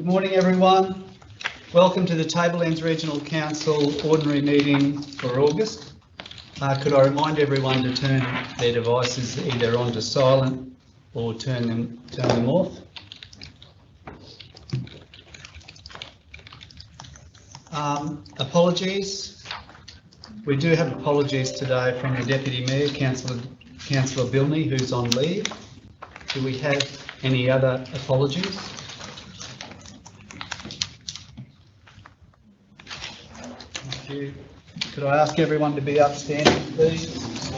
Good morning, everyone. Welcome to the Tablelands Regional Council Ordinary Meeting for August. Could I remind everyone to turn their devices either onto silent or turn them off. Apologies. We do have apologies today from the Deputy Mayor, Councillor Bilney, who's on leave. Do we have any other apologies? Thank you. Could I ask everyone to be upstanding, please?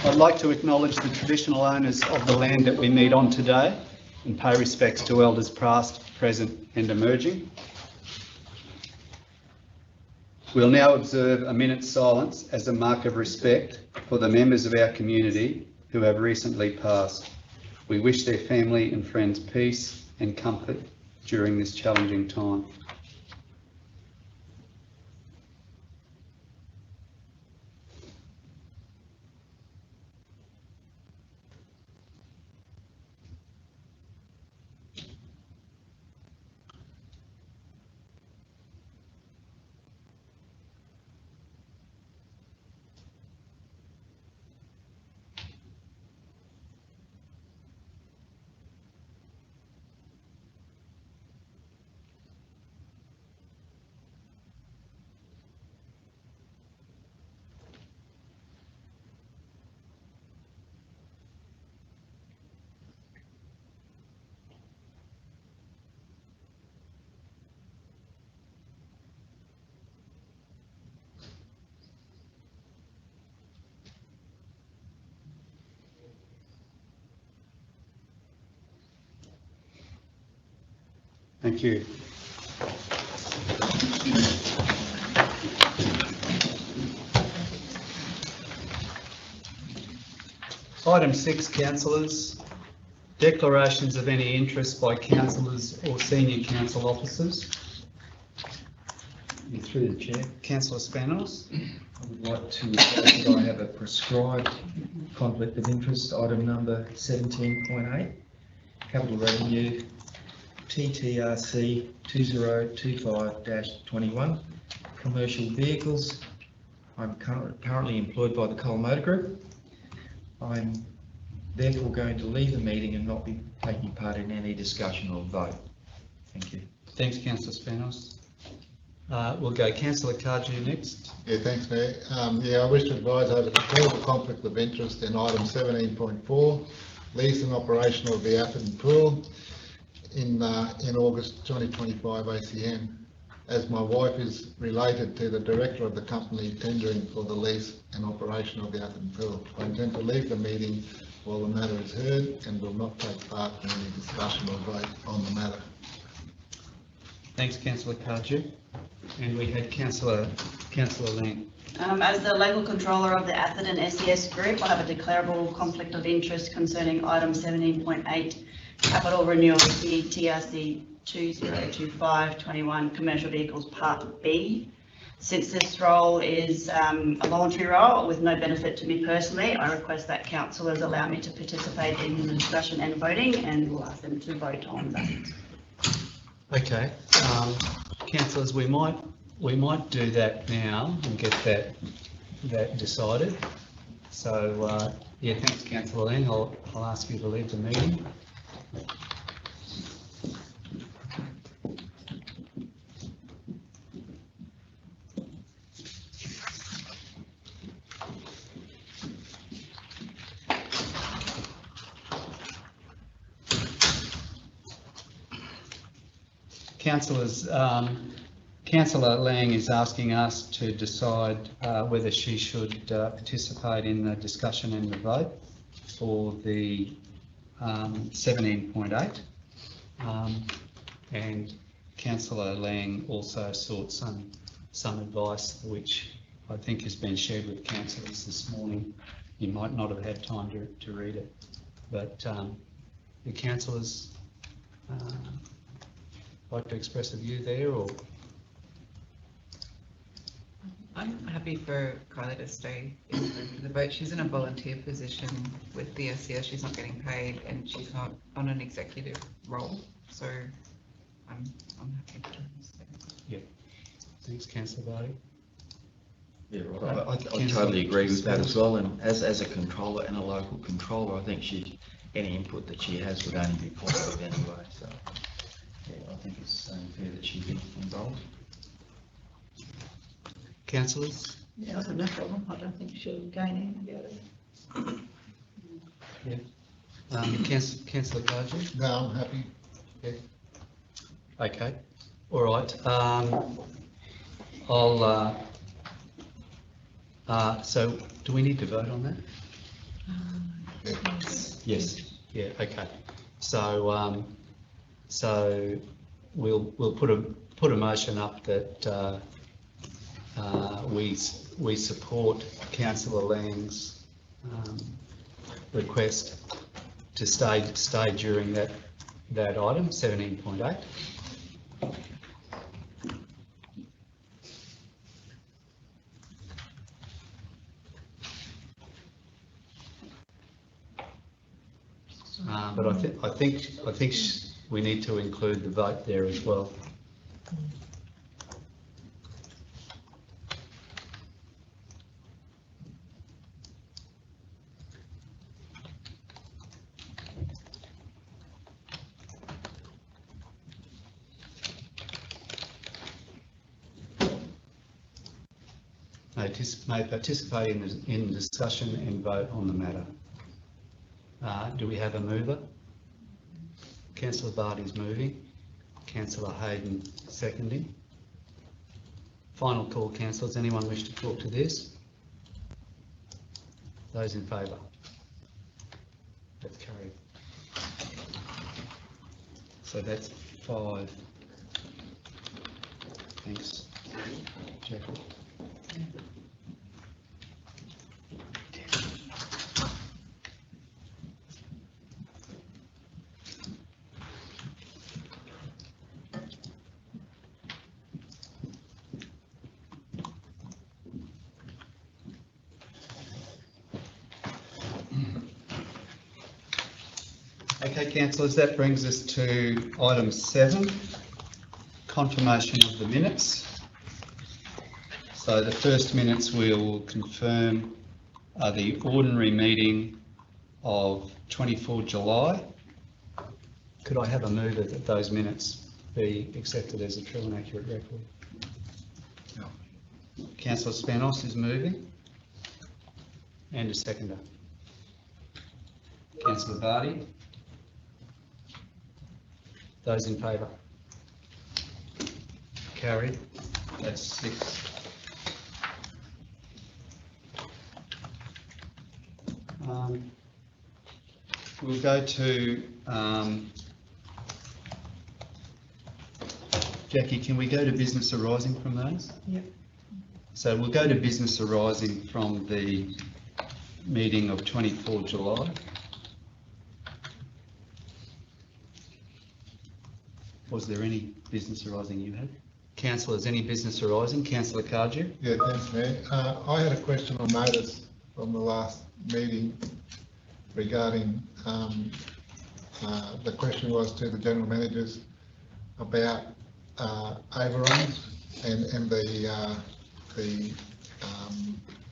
I'd like to acknowledge the traditional owners of the land that we meet on today and pay respects to elders past, present and emerging. We'll now observe a minute's silence as a mark of respect for the members of our community who have recently passed. We wish their family and friends peace and comfort during this challenging time. Thank you. Item 6, councillors. Declarations of any interest by councillors or senior council officers. Through the Chair. Councillor Spanos. I would like to advise that I have a prescribed conflict of interest, item number 17.8, capital revenue TTRC 2025-21, commercial vehicles. I'm currently employed by the Cole Motor Group. I'm therefore going to leave the meeting and not be taking part in any discussion or vote. Thank you. Thanks, Councillor Spanos. We'll go Councillor Cardew next. Yeah, thanks, Mayor. I wish to advise over the potential conflict of interest in item 17.4, lease and operation of the Atherton Pool in August 2025 ACM. As my wife is related to the director of the company tendering for the lease and operation of the Atherton Pool, I intend to leave the meeting while the matter is heard and will not take part in any discussion or vote on the matter. Thanks, Councillor Cardew. And we had Councillor Lang. As the local controller of the Atherton SES Group, I have a declarable conflict of interest concerning item 17.8, capital renewal TRC 2025-21, commercial vehicles part B. Since this role is a voluntary role with no benefit to me personally, I request that councillors allow me to participate in the discussion and voting, and we'll ask them to vote on that. Okay, councillors, we might do that now and get that decided. So yeah, thanks, Councillor Lang. I'll ask you to leave the meeting. Councillors, Councillor Lang is asking us to decide whether she should participate in the discussion and the vote for the 17.8, and Councillor Lang also sought some advice which I think has been shared with councillors this morning. You might not have had time to read it, but the councillors like to express a view there, or? I'm happy for Kylie to stay in the vote. She's in a volunteer position with the SES. She's not getting paid and she's not on an executive role. so I'm happy to. Thanks, councillor Vardy. Yeah, right. I totally agree with that as well, and as a controller and a local controller, I think any input that she has would only be positive anyway, so. Yeah, I think it's fair that she be involved. Councillors? Yeah, I have no problem. I don't think she'll gain anything out of it. Councillor Cardew? No, I'm happy. Okay, all right. So do we need to vote on that? Yes. Yeah, okay. So, we'll put a motion up that we support councillor Lang's request to stay during that item, 17.8. But I think we need to include the vote there as well. May participate in the discussion and vote on the matter. Do we have a mover? Councillor Vardy's moving. Councillor Hayden seconding. Final call, councillors. Anyone wish to talk to this? Those in favour? That's carried. So that's 5. Thanks, Jackie. Okay, councillors, that brings us to item 7, confirmation of the minutes. So the first minutes we'll confirm are the ordinary meeting of 24 July. Could I have a mover that those minutes be accepted as a true and accurate record? No. Councillor Spanos is moving. And a seconder. Councillor Vardy. Those in favour? Carried. That's 6. We'll go to Jackie. Can we go to business arising from those? Yep. So we'll go to business arising from the meeting of 24 July. Was there any business arising you had? Councillors, any business arising? Councillor Cardew? Yeah, thanks, Mayor. I had a question on notice from the last meeting regarding, the question was to the general managers about overruns and the $4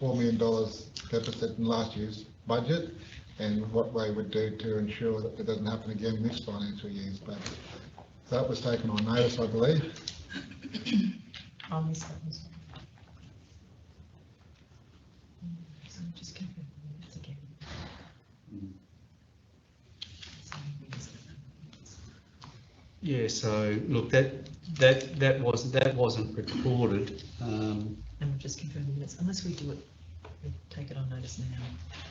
million deficit in last year's budget and what they would do to ensure that it doesn't happen again in this financial year's budget. That was taken on notice, I believe. I'll miss that one. So just confirm the minutes again. Yeah, so look, that wasn't recorded. And we'll just confirm the minutes, unless we do it, we take it on notice now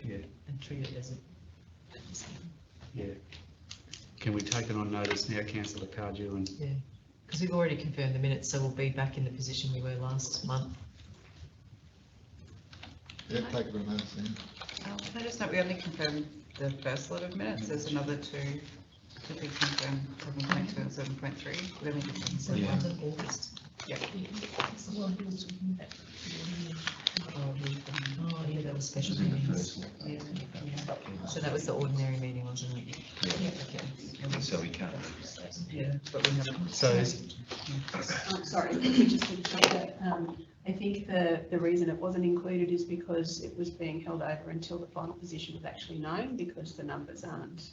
Yeah, and treat it as a. yeah. Can we take it on notice now, Councillor Cardew? And Yeah, because we've already confirmed the minutes, so we'll be back in the position we were last month. Yeah, take it on notice, yeah. Can I just note, we only confirmed the first lot of minutes, there's another 2 to be confirmed, 7.2 and 7.3. We only did them. So Yeah. one's in August. Yeah. So what he was talking about. Oh, yeah, that was special meetings. Yeah. So that was the ordinary meeting, wasn't it? Yeah. Okay. So we can't. Yeah. So I'm sorry, we just did say that, I think the reason it wasn't included is because it was being held over until the final position was actually known, because the numbers aren't,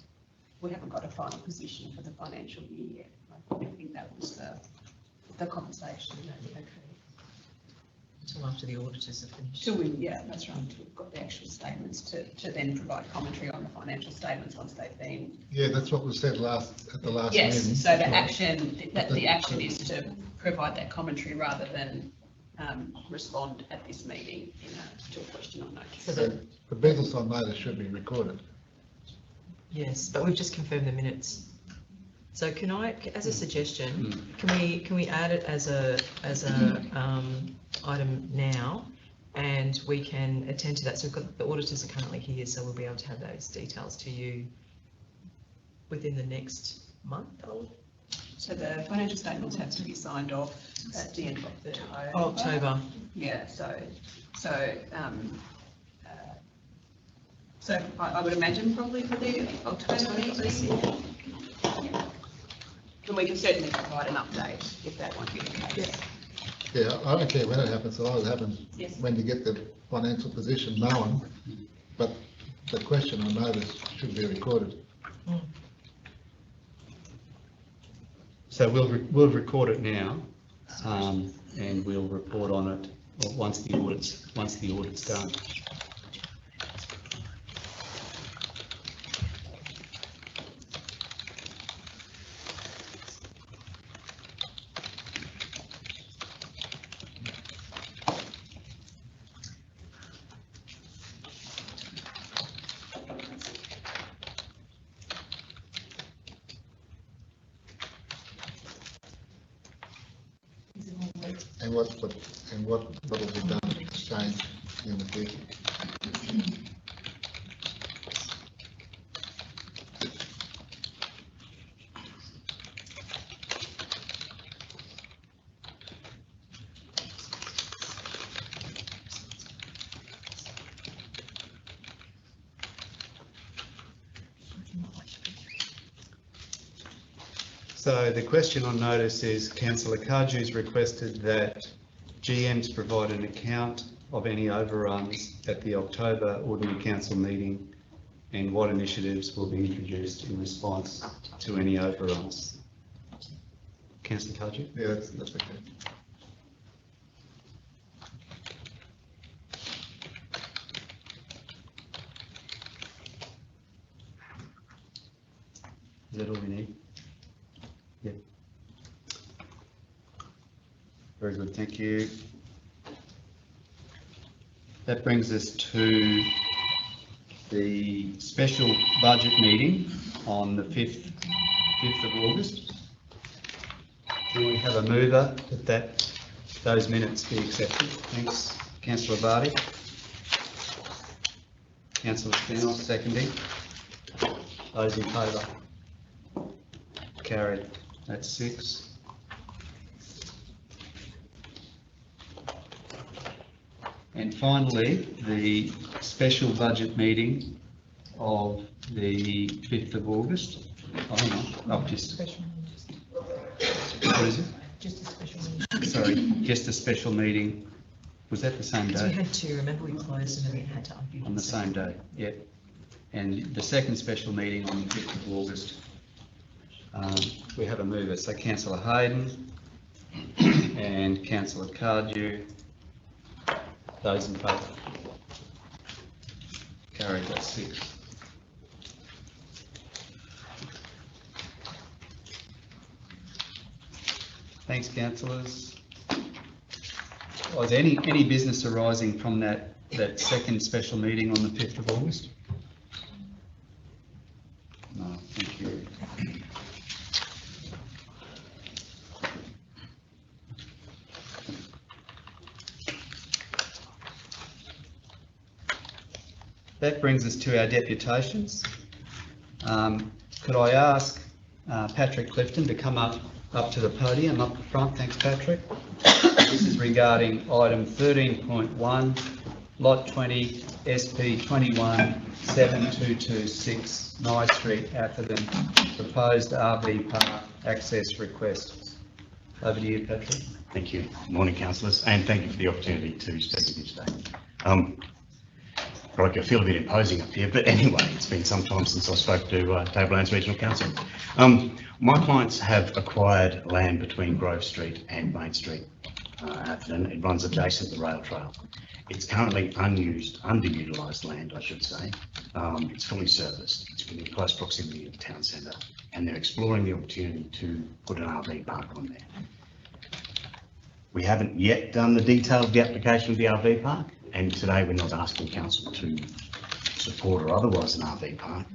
we haven't got a final position for the financial year yet. I think that was the conversation that occurred. Until after the auditors have finished. Till we, yeah, that's right, until we've got the actual statements to then provide commentary on the financial statements once they've been. Yeah, that's what was said at the last meeting. Yes, so the action is to provide that commentary rather than respond at this meeting to a question on notice. So the business on notice should be recorded. Yes, but we've just confirmed the minutes. So can I, as a suggestion, can we add it as a item now, and we can attend to that? So we've got, the auditors are currently here, so we'll be able to have those details to you within the next month, I would. So the financial statements have to be signed off at the end of October. Yeah, so I would imagine probably for the October meeting. Yeah. And we can certainly provide an update if that won't be the case. Yeah, I don't care when it happens, so long as it happens Yes. when you get the financial position known, but the question on notice should be recorded. So we'll record it now, and we'll report on it once the audit's done. And what will be done, change in the future. So the question on notice is Councillor Cardew's requested that GMs provide an account of any overruns at the October Ordinary Council meeting and what initiatives will be introduced in response to any overruns. Councillor Cardew? Yeah, that's okay. Is that all we need? Yeah. Very good, thank you. That brings us to the special budget meeting on the 5th of August. Do we have a mover that those minutes be accepted? Thanks, Councillor Vardy. Councillor Fennell, seconding. Those in favour? Carried. That's 6. And finally, the special budget meeting of the 5th of August. Oh, hang on, I've just... What is it? Just a special meeting. Sorry, just a special meeting. Was that the same Because we day? had to, remember we closed and then we had to unmute. On the same day, yeah. And the second special meeting on the 5th of August. We have a mover, so Councillor Hayden and Councillor Cardew. Those in favour? Carried, that's 6. Thanks, councillors. Was any business arising from that second special meeting on the 5th of August? No, thank you. That brings us to our deputations. Could I ask Patrick Clifton to come up to the podium, up the front? Thanks, Patrick. This is regarding item 13.1, lot 20, SP 217226, Nye Street, Atherton, proposed RV park access request. Over to you, Patrick. Thank you. Morning, councillors, and thank you for the opportunity to speak with you today. I feel a bit imposing up here, but anyway, it's been some time since I spoke to Tablelands Regional Council. My clients have acquired land between Grove Street and Main Street, Atherton. It runs adjacent to the rail trail. It's currently unused, underutilised land, I should say. It's fully serviced. It's within close proximity to the town centre, and they're exploring the opportunity to put an RV park on there. We haven't yet done the detail of the application of the RV park, and today we're not asking council to support or otherwise an RV park.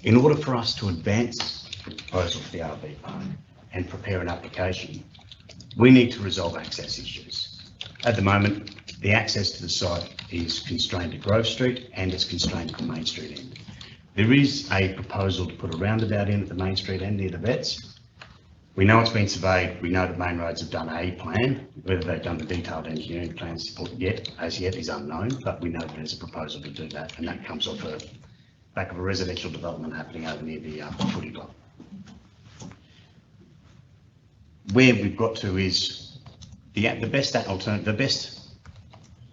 In order for us to advance the proposal for the RV park and prepare an application, we need to resolve access issues. At the moment, the access to the site is constrained to Grove Street and it's constrained to the Main Street end. There is a proposal to put a roundabout in at the Main Street end near the vets. We know it's been surveyed. We know that Main Roads have done a plan. Whether they've done the detailed engineering plans as yet is unknown, but we know that there's a proposal to do that, and that comes off the back of a residential development happening over near the footy club. Where we've got to is the best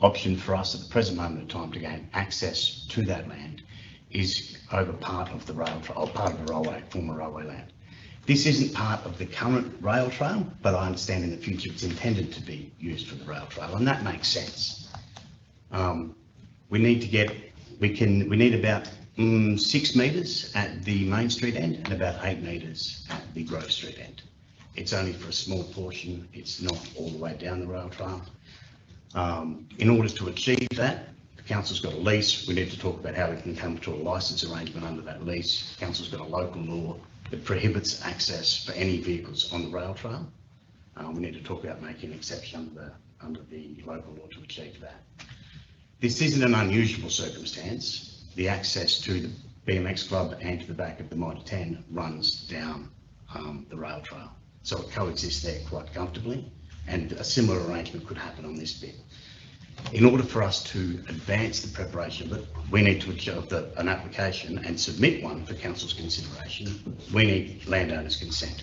option for us at the present moment of time to gain access to that land is over part of the rail trail, or part of the railway, former railway land. This isn't part of the current rail trail, but I understand in the future it's intended to be used for the rail trail, and that makes sense. We need about 6 metres at the Main Street end and about 8 metres at the Grove Street end. It's only for a small portion. It's not all the way down the rail trail. In order to achieve that, the council's got a lease. We need to talk about how we can come to a licence arrangement under that lease. The council's got a local law that prohibits access for any vehicles on the rail trail. We need to talk about making an exception under the local law to achieve that. This isn't an unusual circumstance. The access to the BMX club and to the back of the Mitre 10 runs down the rail trail. So it coexists there quite comfortably, and a similar arrangement could happen on this bit. In order for us to advance the preparation of it, we need to achieve an application and submit one for council's consideration. We need landowners' consent.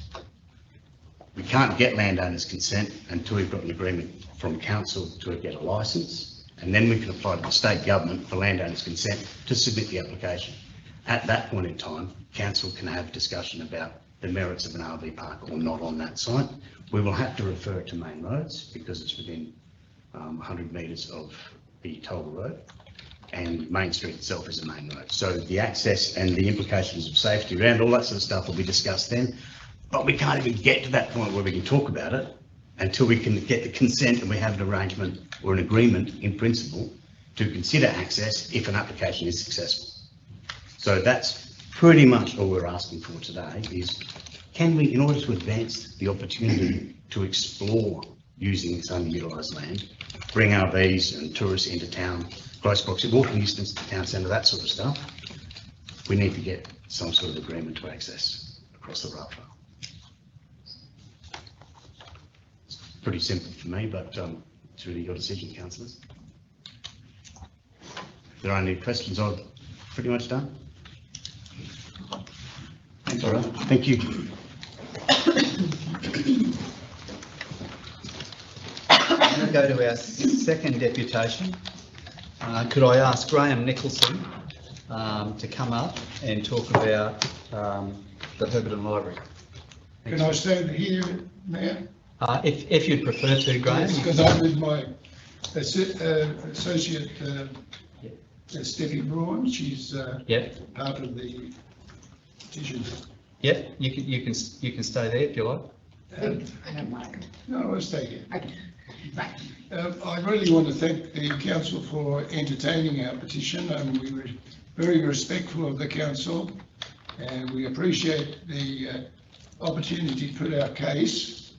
We can't get landowners' consent until we've got an agreement from council to get a licence, and then we can apply to the state government for landowners' consent to submit the application. At that point in time, council can have discussion about the merits of an RV park or not on that site. We will have to refer it to Main Roads because it's within 100 metres of the Tolga Road, and Main Street itself is a main road. So the access and the implications of safety around all that sort of stuff will be discussed then, but we can't even get to that point where we can talk about it until we can get the consent and we have an arrangement or an agreement in principle to consider access if an application is successful. So that's pretty much all we're asking for today is, can we, in order to advance the opportunity to explore using this underutilised land, bring RVs and tourists into town, close proximity, walking distance to the town centre, that sort of stuff, we need to get some sort of agreement to access across the rail trail. It's pretty simple for me, but it's really your decision, councillors. If there are any questions, I've pretty much done. Thanks, all right. Thank you. We'll now go to our second deputation. Could I ask Graham Nicholson to come up and talk about the Herberton Library? Can I stand here, Mayor? If you'd prefer to, Graham. Because I'm with my associate, Steffi Braun. She's part of the petition. Yep, you can stay there if you like. I don't mind. No, I'll stay here. Okay. I really want to thank the council for entertaining our petition, and we were very respectful of the council, and we appreciate the opportunity to put our case.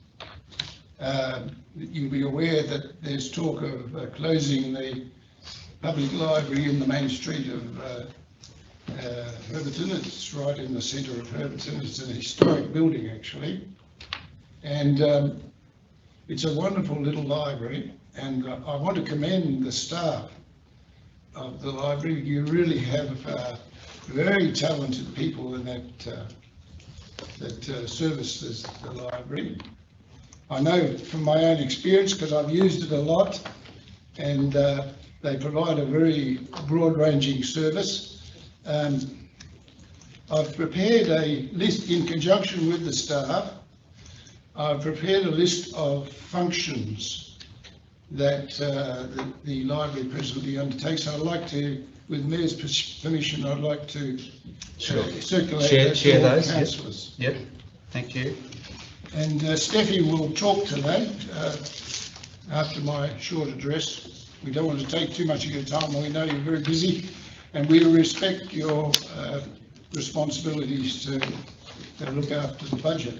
You'll be aware that there's talk of closing the public library in the main street of Herberton. It's right in the centre of Herberton. It's an historic building, actually, and it's a wonderful little library, and I want to commend the staff of the library. You really have very talented people in that services the library, I know from my own experience, because I've used it a lot, and they provide a very broad-ranging service. I've prepared a list in conjunction with the staff. I've prepared a list of functions that the library presently undertakes. I'd like to, with Mayor's permission, I'd like to circulate that to all those. councillors. Yep, thank you. And Steffi will talk to that after my short address. We don't want to take too much of your time. We know you're very busy, and we respect your responsibilities to look after the budget.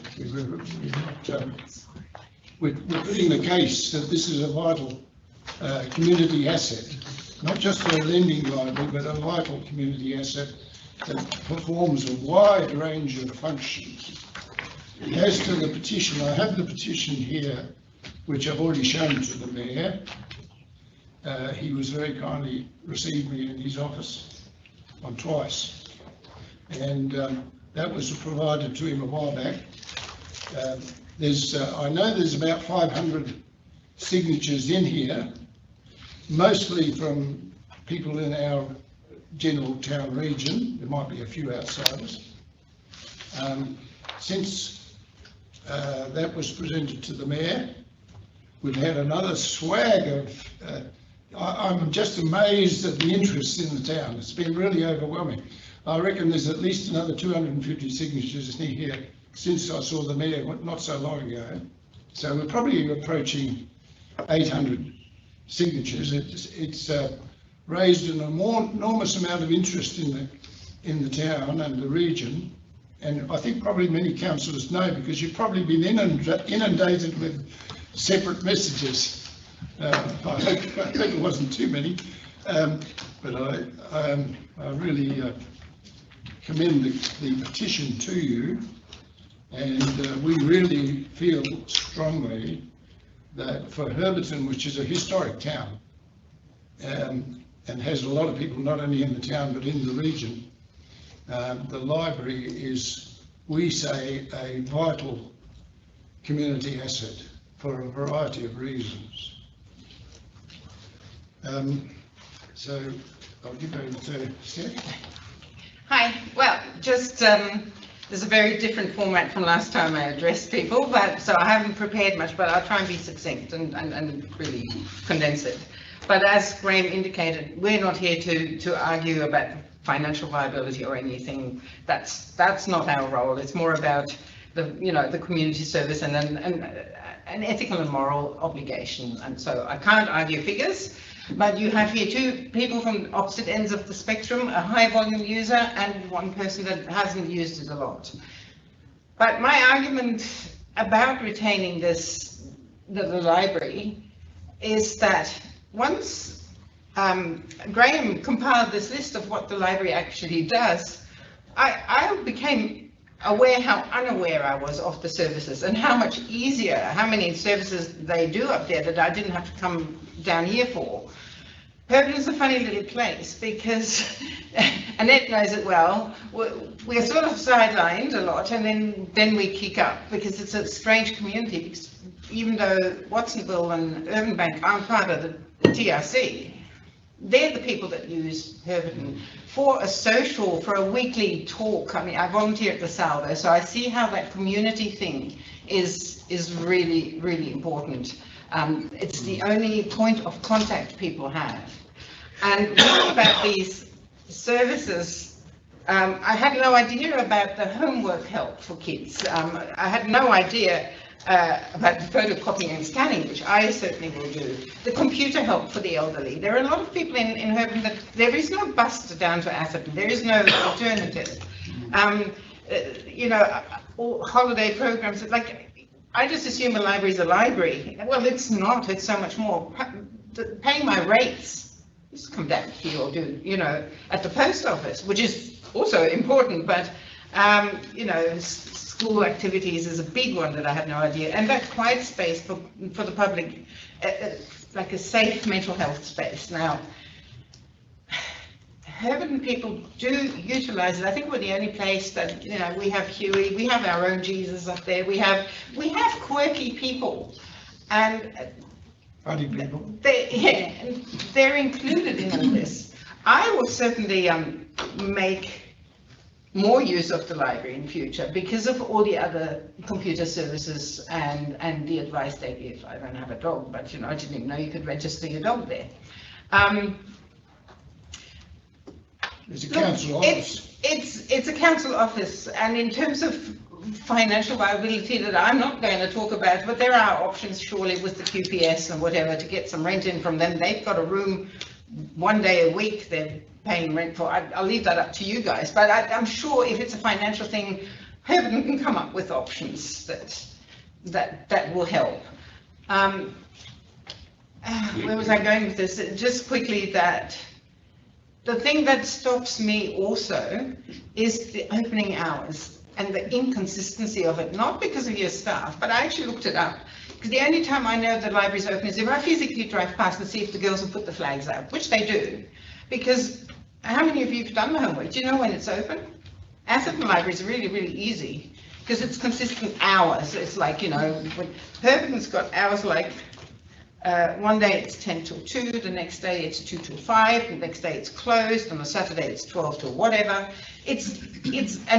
We're putting the case that this is a vital community asset, not just for a lending library, but a vital community asset that performs a wide range of functions. As to the petition, I have the petition here, which I've already shown to the Mayor. He was very kindly received me in his office on twice, and that was provided to him a while back. I know there's about 500 signatures in here, mostly from people in our general town region. There might be a few outsiders. Since that was presented to the Mayor, we've had another swag of, I'm just amazed at the interest in the town. It's been really overwhelming. I reckon there's at least another 250 signatures in here since I saw the Mayor not so long ago. So we're probably approaching 800 signatures. It's raised an enormous amount of interest in the town and the region. And I think probably many councillors know, because you've probably been inundated with separate messages. I hope it wasn't too many, but I really commend the petition to you, and we really feel strongly that for Herberton, which is a historic town, and has a lot of people not only in the town but in the region, the library is, we say, a vital community asset for a variety of reasons. So I'll give over to Steph. Hi, well, just there's a very different format from last time I addressed people, but so I haven't prepared much, but I'll try and be succinct and really condense it. But as Graham indicated, we're not here to argue about financial viability or anything. That's not our role. It's more about the community service and an ethical and moral obligation. And so I can't argue figures, but you have here two people from opposite ends of the spectrum, a high volume user and one person that hasn't used it a lot. But my argument about retaining the library is that once Graham compiled this list of what the library actually does, I became aware how unaware I was of the services and how much easier, how many services they do up there that I didn't have to come down here for. Herberton's a funny little place because Annette knows it well. We're sort of sidelined a lot, and then we kick up because it's a strange community. Because even though Watsonville and Urban Bank aren't part of the TRC, they're the people that use Herberton for a social, for a weekly talk. I mean, I volunteer at the Salvo, so I see how that community thing is really, really important. It's the only point of contact people have. And what about these services? I had no idea about the homework help for kids. I had no idea about the photocopying and scanning, which I certainly will do. The computer help for the elderly. There are a lot of people in Herberton that there is no bus down to Atherton. There is no alternative. All holiday programs, like, I just assume a library is a library. Well, it's not. It's so much more. Paying my rates, just come down here or do, at the post office, which is also important, but, school activities is a big one that I had no idea. And that quiet space for the public, like a safe mental health space. Now, Herberton people do utilise it. I think we're the only place that, you know, we have Huey, we have our own Jesus up there, we have quirky people. And Funny people. they're included in all this. I will certainly make more use of the library in future because of all the other computer services and the advice they give. I don't have a dog, but you know, I didn't even know you could register your dog there. It's a council office. It's a council office, and in terms of financial viability that I'm not going to talk about, but there are options surely with the QPS and whatever to get some rent in from them. They've got a room one day a week they're paying rent for. I'll leave that up to you guys, but I'm sure if it's a financial thing, Herberton can come up with options that will help. Where was I going with this? Just quickly, that the thing that stops me also is the opening hours and the inconsistency of it, not because of your staff, but I actually looked it up. Because the only time I know the library's open is if I physically drive past and see if the girls have put the flags out, which they do. Because how many of you have done the homework? Do you know when it's open? Atherton Library is really, really easy because it's consistent hours. It's like, you know, Herberton's got hours like one day it's 10 till 2, the next day it's 2 till 5, the next day it's closed, on the Saturday it's 12 till whatever. And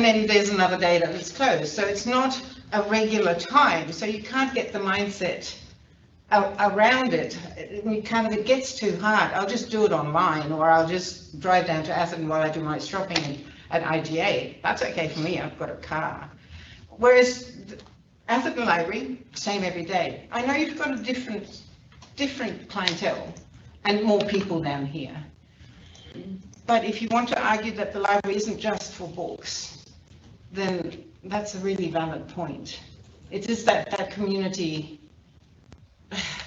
then there's another day that it's closed. So it's not a regular time. So you can't get the mindset around it. It gets too hard. I'll just do it online, or I'll just drive down to Atherton while I do my shopping at IGA. That's okay for me, I've got a car. Whereas Atherton Library, same every day. I know you've got a different clientele and more people down here. But if you want to argue that the library isn't just for books, then that's a really valid point. It is that community.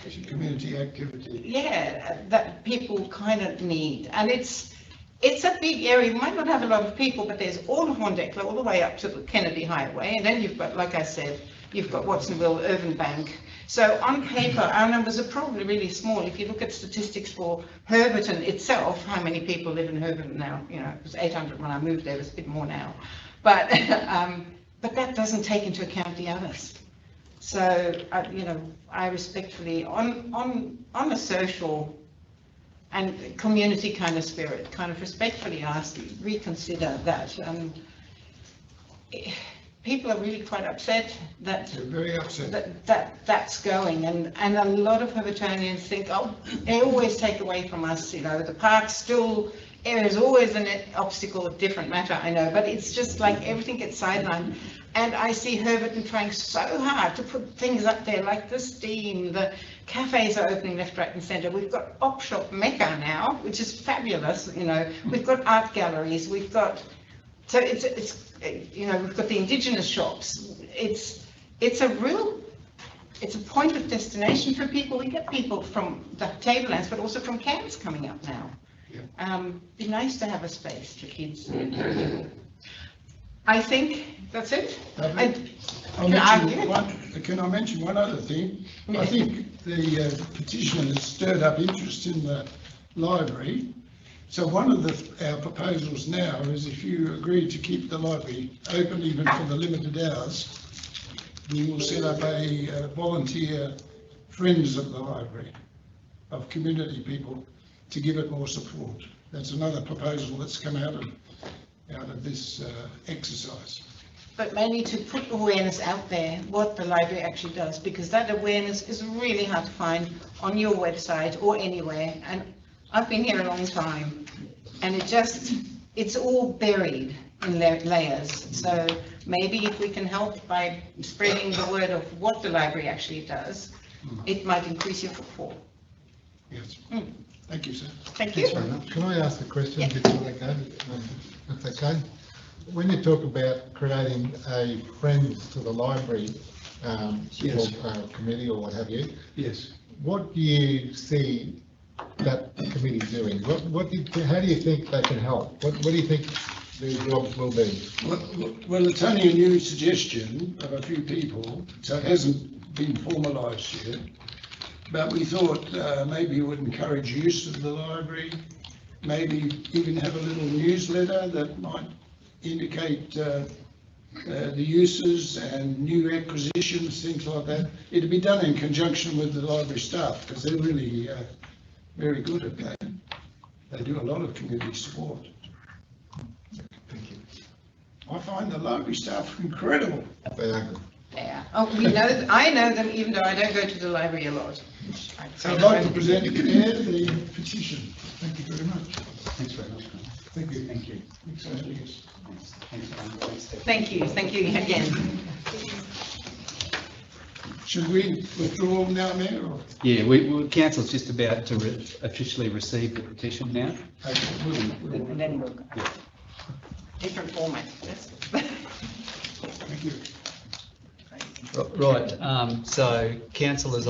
It's a community activity. Yeah, that people kind of need. And it's a big area. You might not have a lot of people, but there's all of Wandekla all the way up to the Kennedy Highway. And then you've got, like I said, you've got Watsonville, Irvine Bank. So on paper, our numbers are probably really small. If you look at statistics for Herberton itself, how many people live in Herberton now? You know, it was 800 when I moved there, it's a bit more now. But that doesn't take into account the others. So, you know, I respectfully, on a social and community kind of spirit, kind of respectfully ask, reconsider that. People are really quite upset that They're very upset. that's going, and a lot of Herbertonians think, oh, they always take away from us, you know, the park's still, there's always an obstacle, a different matter, I know, but it's just like everything gets sidelined. And I see Herberton trying so hard to put things up there like the STEAM, the cafes are opening left, right and centre. We've got Op Shop Mecca now, which is fabulous, you know. We've got art galleries, we've got, so it's you know, we've got the Indigenous shops. It's a point of destination for people. We get people from the tablelands, but also from Cairns coming up now. Yeah. Be nice to have a space for kids and people. I think that's it. Can I mention one other thing? I think the petition has stirred up interest in the library. So one of our proposals now is if you agree to keep the library open even for the limited hours, we will set up a volunteer friends of the library, of community people, to give it more support. That's another proposal that's come out of this exercise. But mainly to put awareness out there, what the library actually does, because that awareness is really hard to find on your website or anywhere. And I've been here a long time, and it's all buried in layers. So maybe if we can help by spreading the word of what the library actually does, it might increase your footfall. Yes. Thank you, sir. Thank you. Can I ask a question Yeah. before I go? That's okay. When you talk about creating a Friends to the Library Yes. committee or what have you, Yes. what do you see that committee doing? How do you think they can help? What do you think their jobs will be? Well, it's only a new suggestion of a few people, so it hasn't been formalised yet. But we thought maybe it would encourage use of the library, maybe even have a little newsletter that might indicate the uses and new acquisitions, things like that. It'd be done in conjunction with the library staff, because they're really very good at that. They do a lot of community support. Thank you. I find the library staff incredible. They are good. Yeah, oh, we know, I know them even though I don't go to the library a lot. So I'd like to present Claire the petition. Thank you very much. Thanks very much. Thank you. Thank you. Thanks, Angus. Thank you again. Should we withdraw now, Mayor? Or? Yeah, council's just about to officially receive the petition now. Okay, we'll- And then we'll go. Yeah. Different format. Yes. Thank you. Right, so councillors,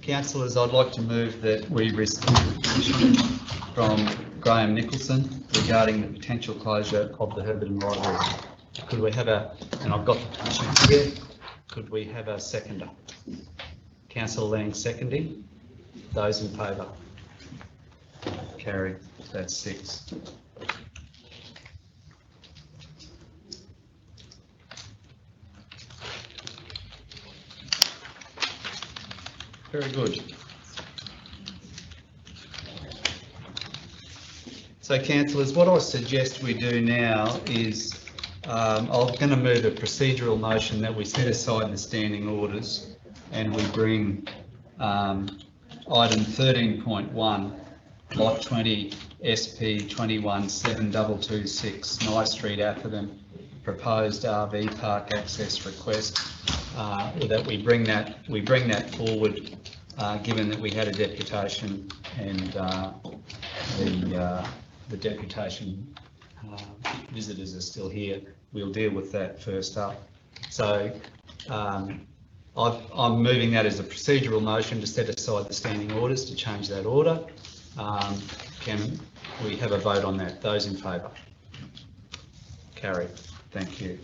councillors, I'd like to move that we receive a petition from Graham Nicholson regarding the potential closure of the Herberton Library. Could we have and I've got the petition here, could we have a seconder? Councillor Lang seconding. Those in favour? Carried. That's 6. Very good. So councillors, what I suggest we do now is I'm going to move a procedural motion that we set aside the standing orders and we bring item 13.1, lot 20, SP 217226, Nye Street, Atherton, proposed RV park access request. That we bring that forward, given that we had a deputation and the deputation visitors are still here. We'll deal with that first up. So I'm moving that as a procedural motion to set aside the standing orders to change that order. Can we have a vote on that? Those in favour? Carried. Thank you.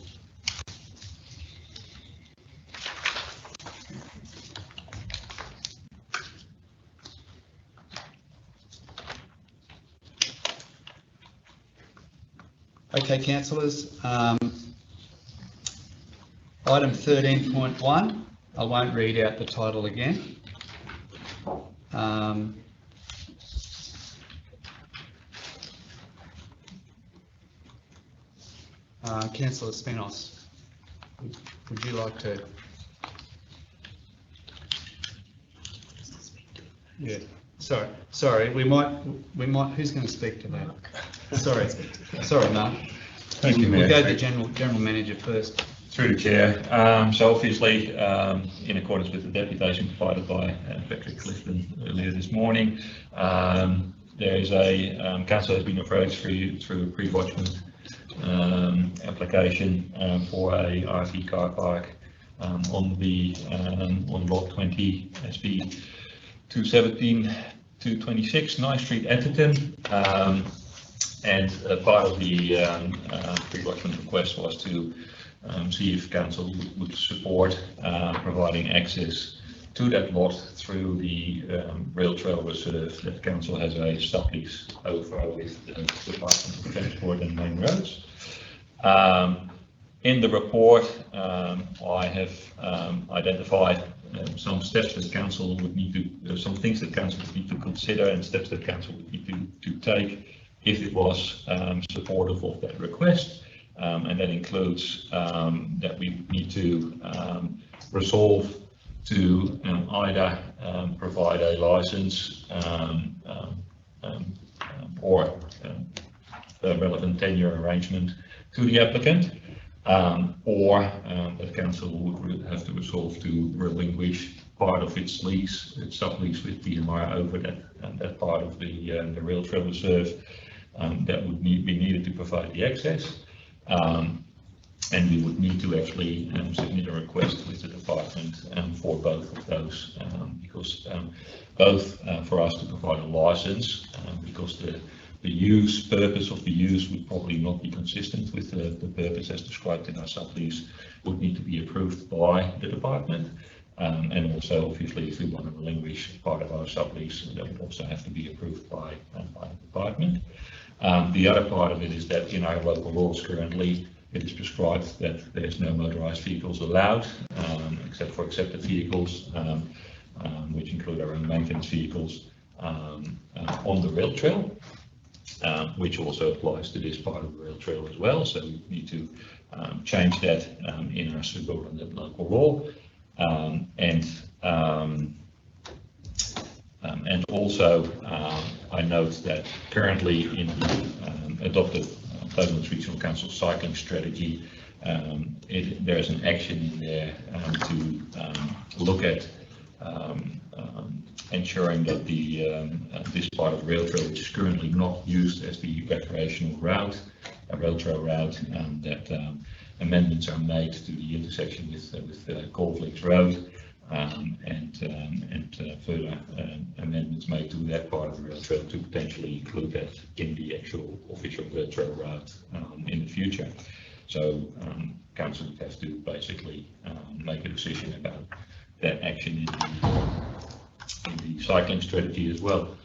Okay, councillors. Item 13.1, I won't read out the title again. Councillor Spinos, would you like to? Yeah, sorry, we might, who's going to speak to that? Sorry, Mark. Thank you, Mayor. We'll go to the General Manager first. Through the Chair. So obviously, in accordance with the deputation provided by Patrick Clifton earlier this morning, there is a council has been approached through a pre-lodgement application for a RV car park on lot 20 SP 217-226 Nye Street, Atherton. And part of the pre-lodgement request was to see if council would support providing access to that lot through the rail trail reserve that council has a sublease over with the Department of Transport and Main Roads. In the report, I have identified some steps that council would need to, some things that council would need to consider and steps that council would need to take if it was supportive of that request. And that includes that we need to resolve to either provide a license or a relevant tenure arrangement to the applicant, or that council would have to resolve to relinquish part of its lease, its sublease with DMR over that part of the rail trail reserve that would be needed to provide the access. And we would need to actually submit a request with the department for both of those, because both for us to provide a license, because the purpose of the use would probably not be consistent with the purpose as described in our sublease, would need to be approved by the department. And also, obviously, if we want to relinquish part of our sublease, that would also have to be approved by the department. The other part of it is that in our local laws currently, it is prescribed that there's no motorised vehicles allowed, except for accepted vehicles, which include our own maintenance vehicles, on the rail trail, which also applies to this part of the rail trail as well. So we need to change that in our subordinate local law. And also, I note that currently in the adopted Clovellands Regional Council cycling strategy, there's an action in there to look at ensuring that this part of the rail trail, which is currently not used as the recreational route, a rail trail route, that amendments are made to the intersection with Cornflakes Road, and further amendments made to that part of the rail trail to potentially include that in the actual official rail trail route in the future. So council would have to basically make a decision about that action in the cycling strategy as well.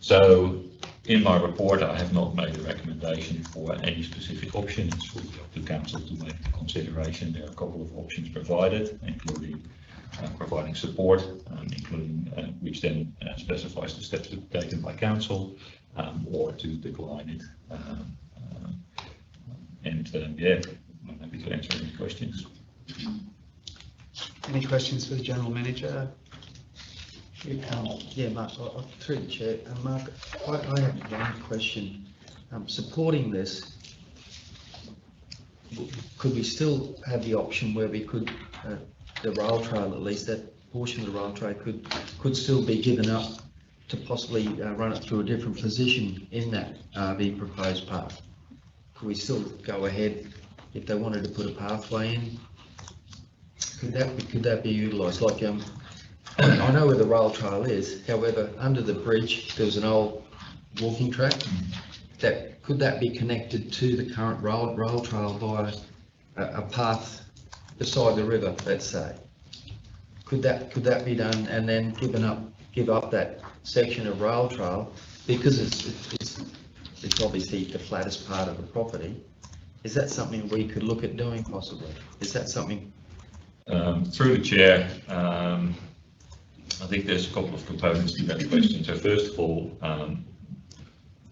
So in my report, I have not made a recommendation for any specific option. It's really up to council to make a consideration. There are a couple of options provided, including providing support, including which then specifies the steps to be taken by council, or to decline it. Yeah, I'm happy to answer any questions. Any questions for the General Manager? Yeah, Mark, through the chair. Mark, I have one question. Supporting this, could we still have the option where we could, the rail trail, at least that portion of the rail trail could still be given up to possibly run it through a different position in that RV proposed path? Could we still go ahead if they wanted to put a pathway in? Could that be utilised? Like I know where the rail trail is, however, under the bridge, there was an old walking track. Could that be connected to the current rail trail via a path beside the river, let's say? Could that be done and then give up that section of rail trail, because it's obviously the flattest part of the property? Is that something we could look at doing possibly? Is that something? Through the chair, I think there's a couple of components to that question. So first of all,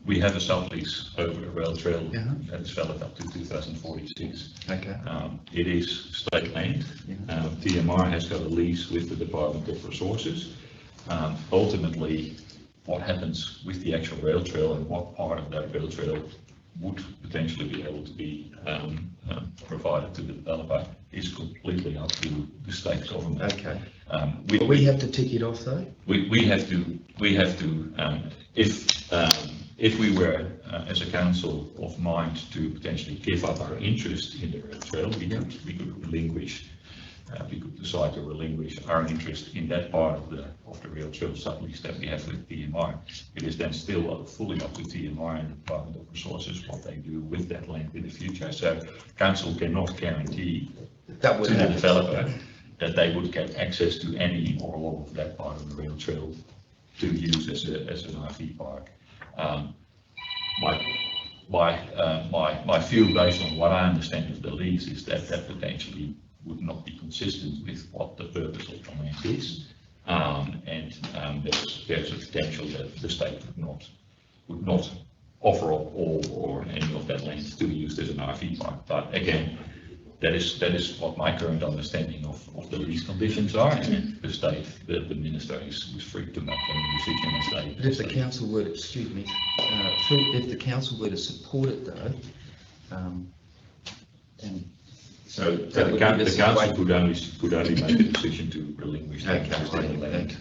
we have a sublease over a rail trail that is valid up to 2046. Okay. It is state land. TMR has got a lease with the Department of Resources. Ultimately, what happens with the actual rail trail and what part of that rail trail would potentially be able to be provided to the developer is completely up to the state government. Okay. We have to tick it off though? We have to, if we were as a council of mind to potentially give up our interest in the rail trail, we could relinquish, we could decide to relinquish our interest in that part of the rail trail sublease that we have with TMR. It is then still fully up to TMR and the Department of Resources what they do with that land in the future. So council cannot guarantee to the developer that they would get access to any or all of that part of the rail trail to use as an RV park. My view, based on what I understand of the lease, is that potentially would not be consistent with what the purpose of the land is, and there's a potential that the state would not offer up all or any of that land to be used as an RV park. But again, that is what my current understanding of the lease conditions are, and the state, the minister is free to make any decision as they. But if the council were to, excuse me, if the council were to support it though, and so the council could only make a decision to relinquish that land.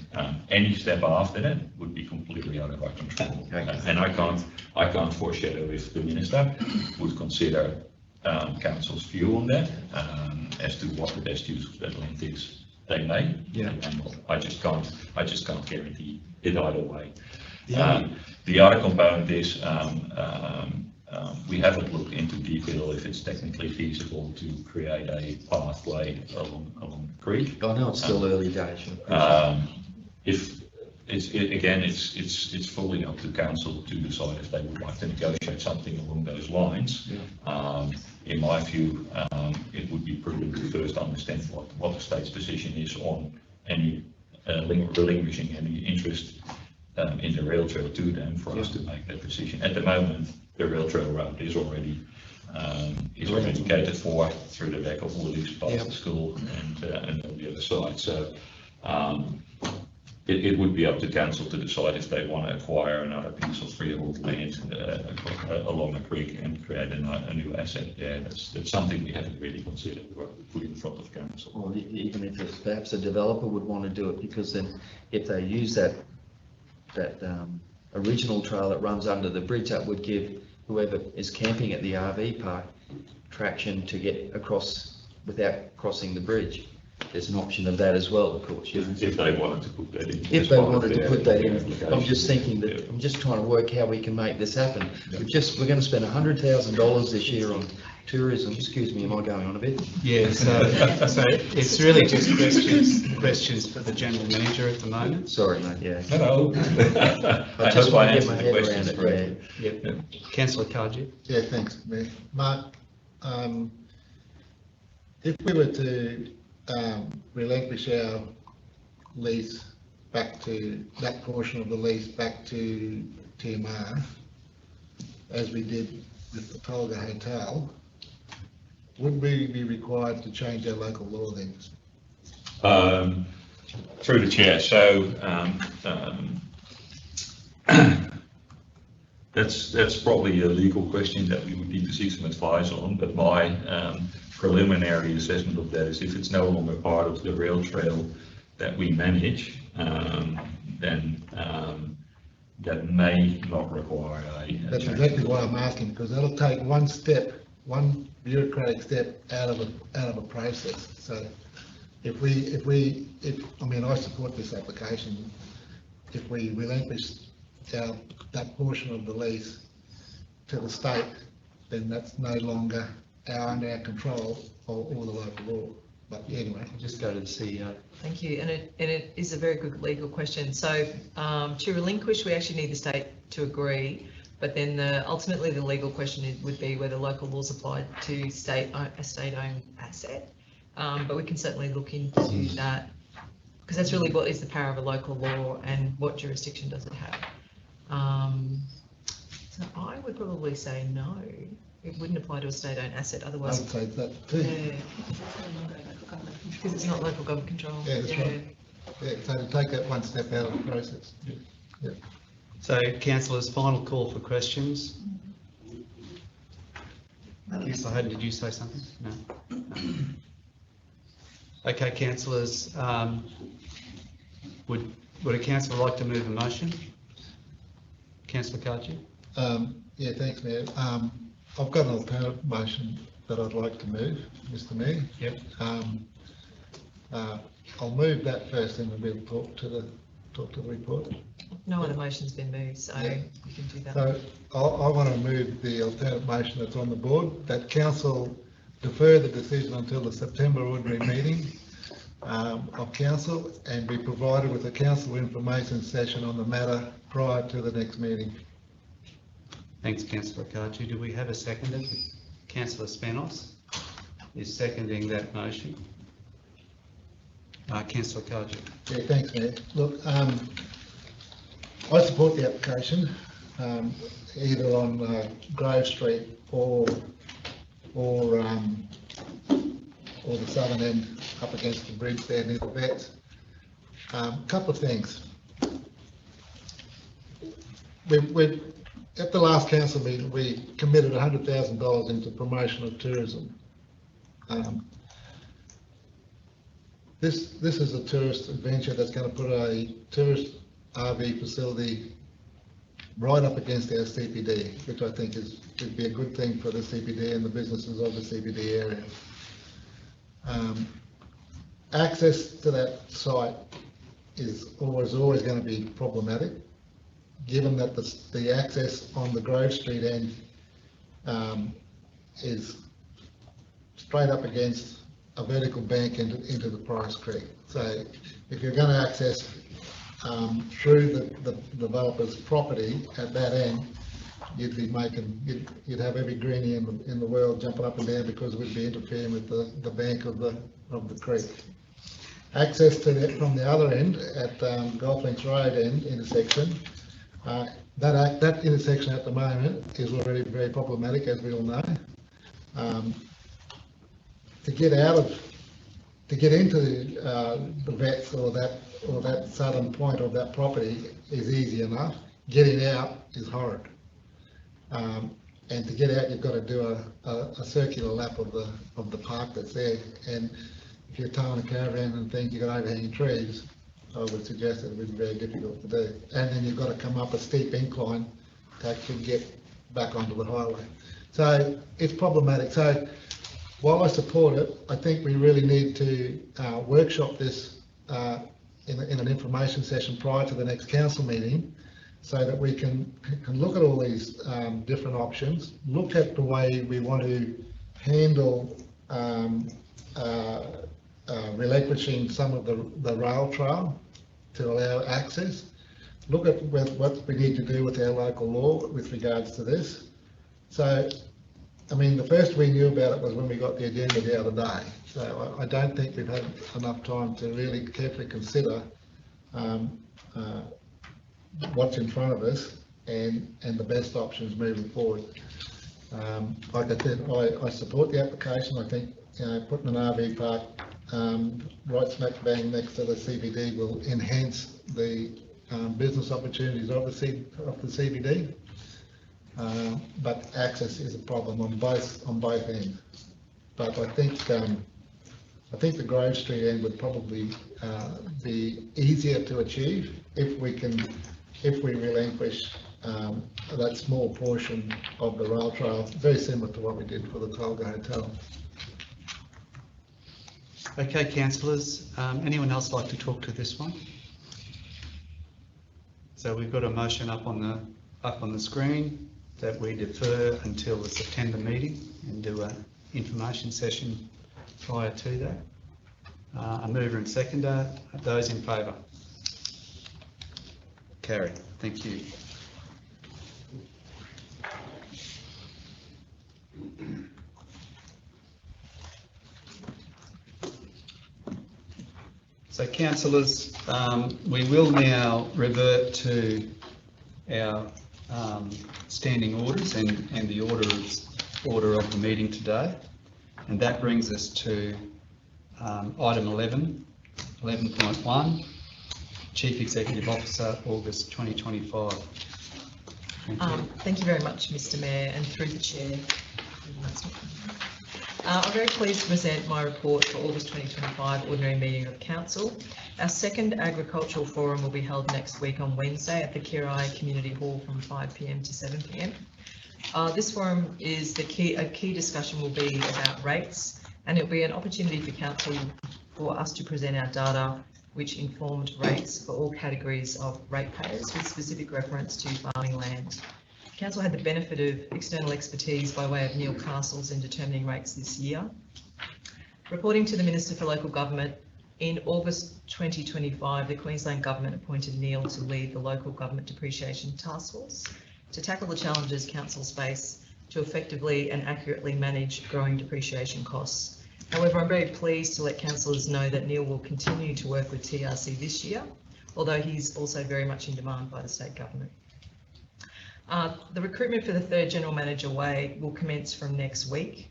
Any step after that would be completely out of our control, and I can't foreshadow if the minister would consider council's view on that, as to what the best use of that land is. They may, and I just can't guarantee it either way. The other component is, we haven't looked into detail if it's technically feasible to create a pathway along the creek. I know it's still early days. If it's fully up to council to decide if they would like to negotiate something along those lines. In my view, it would be prudent to first understand what the state's position is on any relinquishing any interest in the rail trail to them for us to make that decision. At the moment, the rail trail route is already catered for through the back of Woolies, past the school and on the other side. So it would be up to council to decide if they want to acquire another piece of freehold land along the creek and create a new asset there. That's something we haven't really considered or put in front of council. Or even if it's perhaps a developer would want to do it, because then if they use that original trail that runs under the bridge, that would give whoever is camping at the RV park traction to get across without crossing the bridge. There's an option of that as well, of course. If they wanted to put that in. If they wanted to put that in, I'm just thinking that, I'm just trying to work how we can make this happen. We're going to spend $100,000 this year on tourism. Excuse me, am I going on a bit? Yeah, so it's really just questions for the general manager at the moment. Sorry, mate, yeah. No. I just want to get my head around it, yeah. Yep. Councillor Kaji. Yeah, thanks, Mayor. Mark, if we were to relinquish our lease back to, that portion of the lease back to TMR, as we did with the Tolga Hotel, would we be required to change our local law then? Through the chair, so that's probably a legal question that we would need to seek some advice on, but my preliminary assessment of that is if it's no longer part of the rail trail that we manage, then that may not require a That's change. exactly why I'm asking, because that'll take one step, one bureaucratic step out of a process. So if I mean, I support this application. If we relinquish that portion of the lease to the state, then that's no longer under our control or the local law. But anyway, Just go to the CEO. Thank you, and it is a very good legal question. So to relinquish, we actually need the state to agree, but then ultimately the legal question would be whether local laws apply to a state-owned asset. But we can certainly look into that, because that's really what is the power of a local law and what jurisdiction does it have. So I would probably say no. It wouldn't apply to a state-owned asset, I otherwise. would say that too. Yeah. Because it's not local government control. Yeah, that's right. Yeah, so to take that one step out of the process. Yeah. So councillors, final call for questions. Councillor Hayden, did you say something? No. Okay, councillors, would a councillor like to move a motion? Councillor Kaji? Yeah, thanks, Mayor. I've got an alternative motion that I'd like to move, Mr. Mayor. Yep. I'll move that first, and then we'll talk to the report. No other motion's been moved, so Yeah. you can do that. So I want to move the alternative motion that's on the board, that council defer the decision until the September ordinary meeting of council, and be provided with a council information session on the matter prior to the next meeting. Thanks, councillor Kaji. Do we have a seconder? Councillor Spanos is seconding that motion. Councillor Kaji. Yeah, thanks, Mayor. Look, I support the application, either on Grove Street or the southern end up against the bridge there near the vets. Couple of things. We at the last council meeting, we committed $100,000 into promotion of tourism. This is a tourist adventure that's going to put a tourist RV facility right up against our CBD, which I think would be a good thing for the CBD and the businesses of the CBD area. Access to that site is always going to be problematic. given that the access on the Grove Street end is straight up against a vertical bank into the Price Creek. So if you're going to access through the developer's property at that end, you'd be you'd have every greenie in the world jumping up and down because we'd be interfering with the bank of the creek. Access to from the other end at Golf Links Road end intersection, that intersection at the moment is already very problematic, as we all know. To get into the vets or that southern point of that property is easy enough. Getting out is horrid. And to get out, you've got to do a circular lap of the park that's there. And if you're towing a caravan and things, you've got overhanging trees, I would suggest it would be very difficult to do. And then you've got to come up a steep incline to actually get back onto the highway. So it's problematic. So while I support it, I think we really need to workshop this in an information session prior to the next council meeting, so that we can look at all these different options, look at the way we want to handle relinquishing some of the rail trail to allow access, look at what we need to do with our local law with regards to this. So, I mean, the first we knew about it was when we got the agenda the other day. So I don't think we've had enough time to really carefully consider what's in front of us and the best options moving forward. Like I said, I support the application. I think putting an RV park right smack bang next to the CBD will enhance the business opportunities of the CBD. But access is a problem on both ends. But I think the Grove Street end would probably be easier to achieve if we relinquish that small portion of the rail trail, very similar to what we did for the Tolga Hotel. Okay, councillors, anyone else like to talk to this one? So we've got a motion up on the screen that we defer until the September meeting and do an information session prior to that. A mover and seconder, those in favour? Carried. Thank you. So councillors, we will now revert to our standing orders and the order of the meeting today, and that brings us to item 11.1, Chief Executive Officer, August 2025. Thank you very much, Mr. Mayor, and through the chair. I'm very pleased to present my report for August 2025 Ordinary Meeting of Council. Our second Agricultural Forum will be held next week on Wednesday at the Kirai Community Hall from 5 p.m. to 7 p.m. This forum is a key discussion will be about rates, and it will be an opportunity for Council for us to present our data which informed rates for all categories of ratepayers with specific reference to farming land. Council had the benefit of external expertise by way of Neil Castles in determining rates this year. Reporting to the Minister for Local Government, in August 2025, the Queensland Government appointed Neil to lead the Local Government Depreciation Task Force to tackle the challenges councils face to effectively and accurately manage growing depreciation costs. However, I'm very pleased to let councillors know that Neil will continue to work with TRC this year, although he's also very much in demand by the state government. The recruitment for the third General Manager will commence from next week.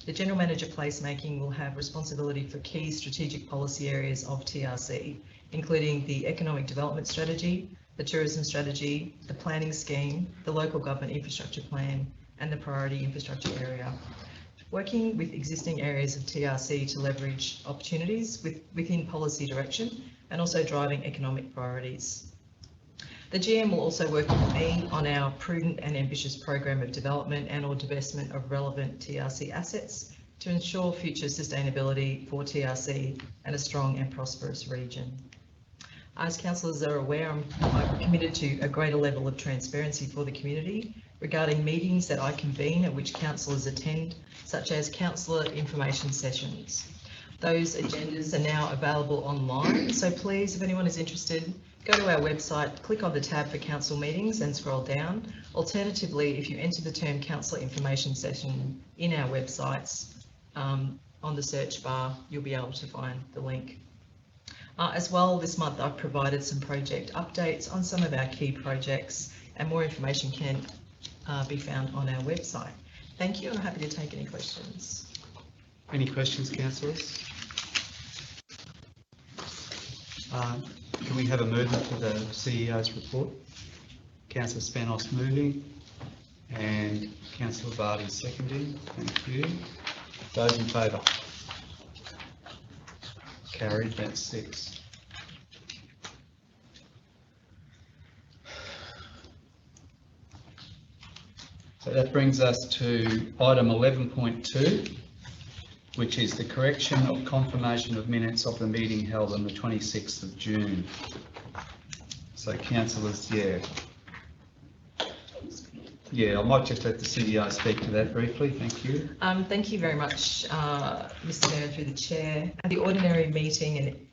The General Manager placemaking will have responsibility for key strategic policy areas of TRC, including the Economic Development Strategy, the Tourism Strategy, the Planning Scheme, the Local Government Infrastructure Plan, and the Priority Infrastructure Area. Working with existing areas of TRC to leverage opportunities within policy direction and also driving economic priorities. The GM will also work with me on our prudent and ambitious program of development and or divestment of relevant TRC assets to ensure future sustainability for TRC and a strong and prosperous region. As councillors are aware, I'm committed to a greater level of transparency for the community regarding meetings that I convene at which councillors attend, such as councillor information sessions. Those agendas are now available online, so please, if anyone is interested, go to our website, click on the tab for council meetings and scroll down. Alternatively, if you enter the term councillor information session in our websites, on the search bar, you'll be able to find the link. As well, this month I've provided some project updates on some of our key projects, and more information can be found on our website. Thank you, and I'm happy to take any questions. Any questions, councillors? Can we have a movement for the CEO's report? Councillor Spanos moving and Councillor Vardy seconding. Thank you. Those in favour? Carried, that's 6. So that brings us to item 11.2, which is the correction of confirmation of minutes of the meeting held on the 26th of June. So councillors, I might just let the CEO speak to that briefly. Thank you. Thank you very much, Mr. Mayor, through the chair. At the ordinary meeting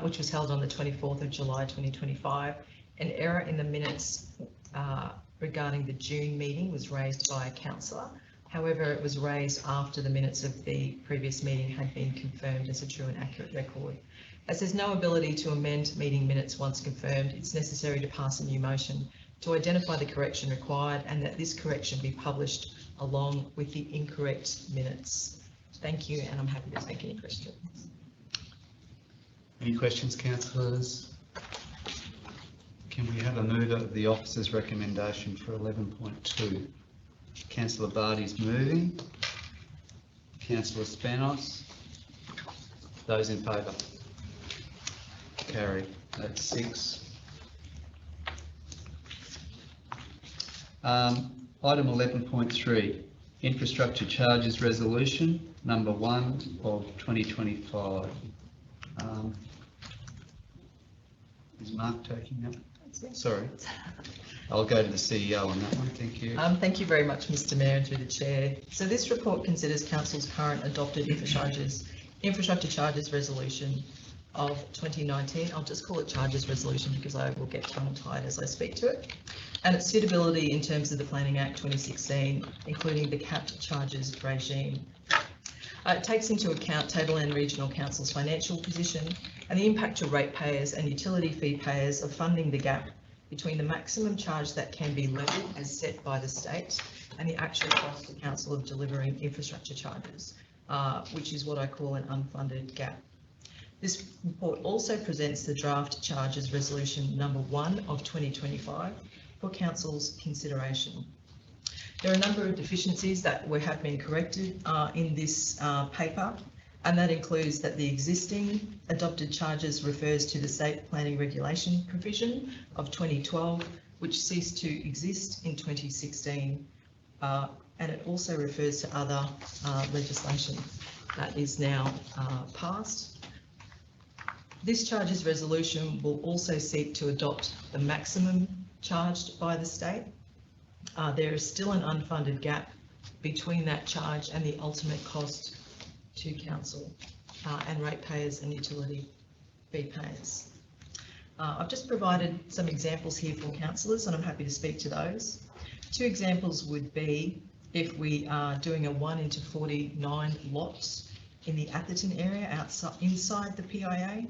which was held on the 24th of July 2025, an error in the minutes regarding the June meeting was raised by a councillor. However, it was raised after the minutes of the previous meeting had been confirmed as a true and accurate record. As there's no ability to amend meeting minutes once confirmed, it's necessary to pass a new motion to identify the correction required and that this correction be published along with the incorrect minutes. Thank you, and I'm happy to take any questions. Any questions, councillors? Can we have a mover of the officer's recommendation for 11.2? Councillor Vardy's moving. Councillor Spanos. Those in favour? Carried. That's 6. Item 11.3, infrastructure charges resolution number 1 of 2025. Is Mark taking that? Sorry. I'll go to the CEO on that one. Thank you. Thank you very much, Mr. Mayor, and through the chair. So this report considers Council's current adopted infrastructure charges resolution of 2019. I'll just call it charges resolution because I will get tongue-tied as I speak to it. And its suitability in terms of the Planning Act 2016, including the capped charges regime. It takes into account Tableland Regional Council's financial position and the impact to ratepayers and utility fee payers of funding the gap between the maximum charge that can be levied as set by the state and the actual cost to council of delivering infrastructure charges, which is what I call an unfunded gap. This report also presents the draft charges resolution number 1 of 2025 for council's consideration. There are a number of deficiencies that have been corrected in this paper, and that includes that the existing adopted charges refers to the state planning regulation provision of 2012, which ceased to exist in 2016, and it also refers to other legislation that is now passed. This charges resolution will also seek to adopt the maximum charged by the state. There is still an unfunded gap between that charge and the ultimate cost to council and ratepayers and utility fee payers. I've just provided some examples here for councillors, and I'm happy to speak to those. 2 examples would be if we are doing a 1:49 lots in the Atherton area inside the PIA.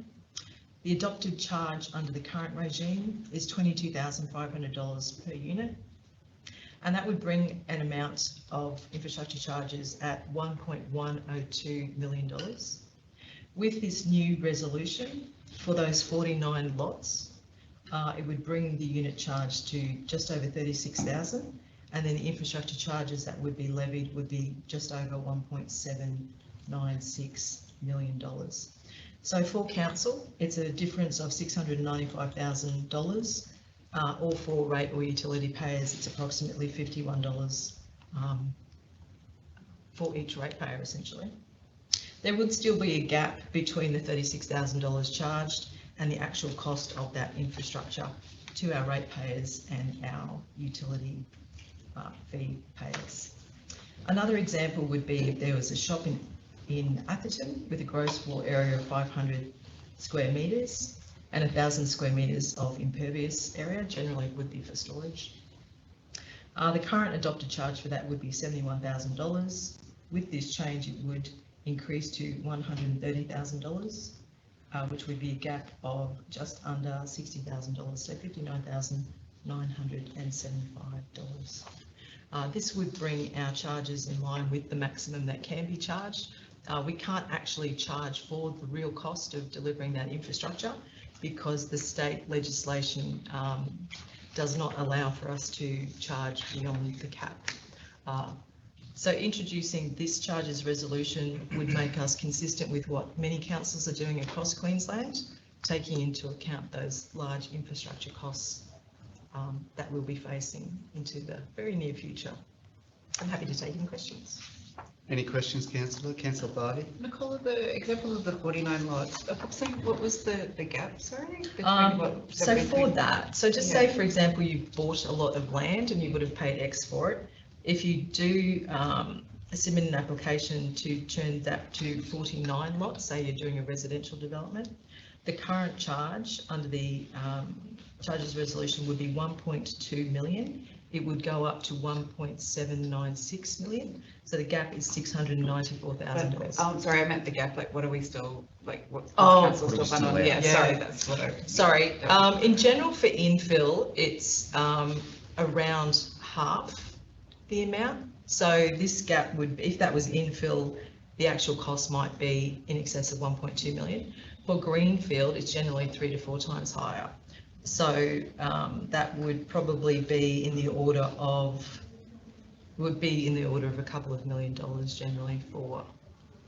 The adopted charge under the current regime is $22,500 per unit, and that would bring an amount of infrastructure charges at $1.102 million. With this new resolution for those 49 lots, it would bring the unit charge to just over $36,000, and then the infrastructure charges that would be levied would be just over $1.796 million. So for council, it's a difference of $695,000, or for rate or utility payers, it's approximately $51 for each ratepayer, essentially. There would still be a gap between the $36,000 charged and the actual cost of that infrastructure to our ratepayers and our utility fee payers. Another example would be if there was a shop in Atherton with a gross floor area of 500 square metres and 1,000 square metres of impervious area, generally would be for storage. The current adopted charge for that would be $71,000. With this change, it would increase to $130,000, which would be a gap of just under $60,000, so $59,975. This would bring our charges in line with the maximum that can be charged. We can't actually charge for the real cost of delivering that infrastructure because the state legislation does not allow for us to charge beyond the cap. So introducing this charges resolution would make us consistent with what many councils are doing across Queensland, taking into account those large infrastructure costs that we'll be facing into the very near future. I'm happy to take any questions. Any questions, Councillor? Councillor Barty? Nicola, the example of the 49 lots, so what was the gap, sorry? So for that, so just say, for example, you bought a lot of land and you would have paid X for it. If you do submit an application to turn that to 49 lots, say you're doing a residential development, the current charge under the charges resolution would be 1.2 million. It would go up to 1.796 million. So the gap is $694,000. Oh, I'm sorry, I meant the gap, like what are we still, like what Oh, council still fund on? Yeah, yeah. sorry, that's what I. Sorry, in general for infill, it's around half the amount. So this gap would, if that was infill, the actual cost might be in excess of 1.2 million. For greenfield, it's generally 3 to 4 times higher. So that would probably be in the order of, a couple of $1 million generally for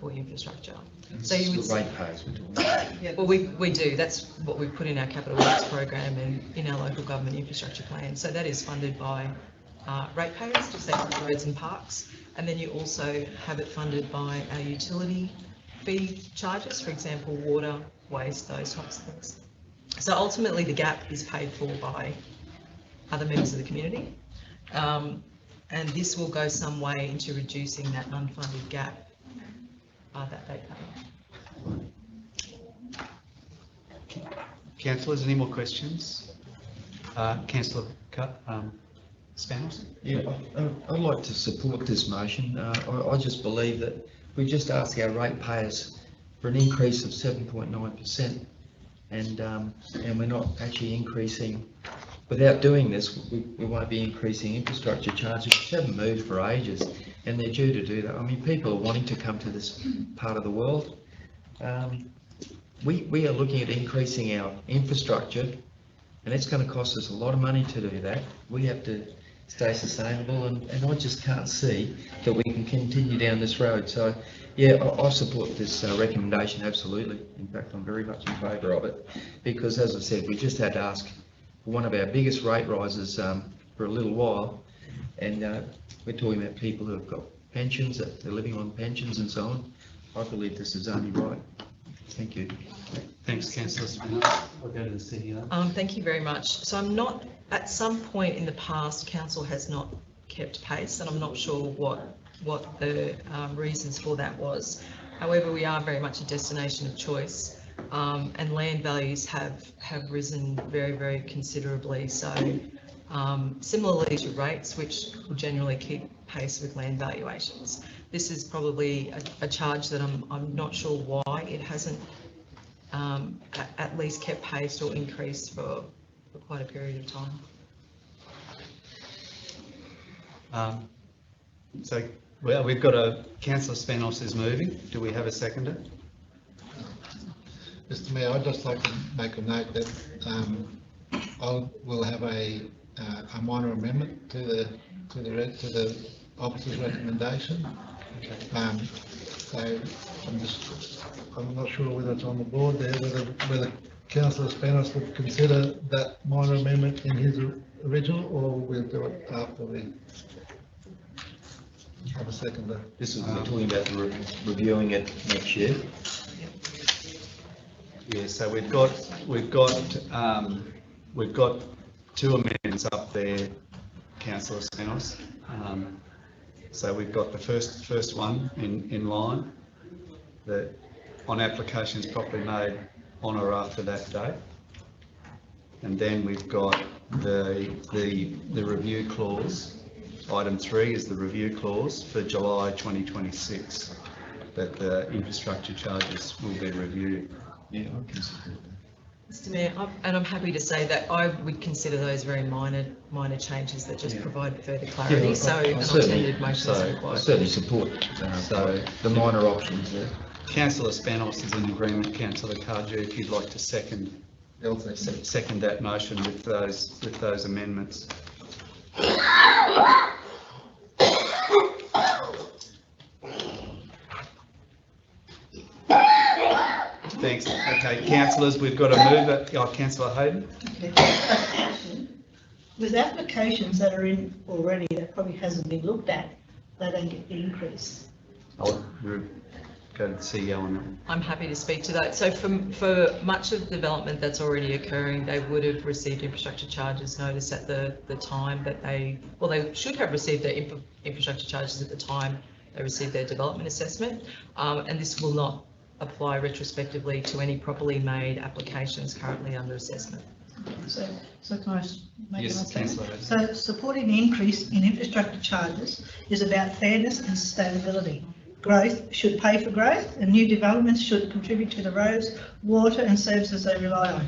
infrastructure. So you would ratepayers we're talking about. Yeah, well, we do. That's what we put in our capital works program and in our local government infrastructure plan. So that is funded by ratepayers, just like roads and parks. And then you also have it funded by our utility fee charges, for example, water, waste, those types of things. So ultimately the gap is paid for by other members of the community. And this will go some way into reducing that unfunded gap that they pay. Councillors, any more questions? Councillor Spanos? Yeah, I'd like to support this motion. I just believe that we just ask our ratepayers for an increase of 7.9%, and we're not actually increasing. Without doing this, we won't be increasing infrastructure charges, which haven't moved for ages, and they're due to do that. I mean, people are wanting to come to this part of the world. We are looking at increasing our infrastructure, and it's going to cost us a lot of money to do that. We have to stay sustainable, and I just can't see that we can continue down this road. So, yeah, I support this recommendation, absolutely. In fact, I'm very much in favour of it, because as I said, we just had to ask for one of our biggest rate rises for a little while, and we're talking about people who have got pensions, that they're living on pensions and so on. I believe this is only right. Thank you. Thanks, Councillor Spanos. I'll go to the CEO. Thank you very much. So I'm not, at some point in the past, council has not kept pace, and I'm not sure what the reasons for that was. However, we are very much a destination of choice, and land values have risen very, very considerably. So similarly to rates, which will generally keep pace with land valuations. This is probably a charge that I'm not sure why it hasn't at least kept pace or increased for quite a period of time. So, well, we've got a Councillor Spanos is moving. Do we have a seconder? Mr. Mayor, I'd just like to make a note that we'll have a minor amendment to the officer's recommendation. So I'm not sure whether it's on the board there, whether Councillor Spanos would consider that minor amendment in his original, or we'll do it after we have a seconder. This is, we're talking about reviewing it next year. Yeah, so we've got two amendments up there, councillor Spanos. So we've got the first one in line, that on applications properly made on or after that date. And then we've got the review clause. Item 3 is the review clause for July 2026, that the infrastructure charges will be reviewed. Yeah, I can support that. Mr Mayor, and I'm happy to say that I would consider those very minor changes that just provide further clarity. Yeah, So an alternative motion is I required. certainly support the minor options there. Councillor Spanos is in agreement. Councillor Cardew, if you'd like to second that motion with those amendments. Thanks. Okay, councillors, we've got to move it. Oh, Councillor Hayden. Okay. With applications that are in already that probably hasn't been looked at, they don't get the increase. I'll go to the CEO on that. I'm happy to speak to that. So for much of the development that's already occurring, they would have received infrastructure charges notice at the time that they should have received their infrastructure charges at the time they received their development assessment. And this will not apply retrospectively to any properly made applications currently under assessment. So can I make Yes, my statement? Councillor. So supporting the increase in infrastructure charges is about fairness and sustainability. Growth should pay for growth, and new developments should contribute to the roads, water and services they rely on,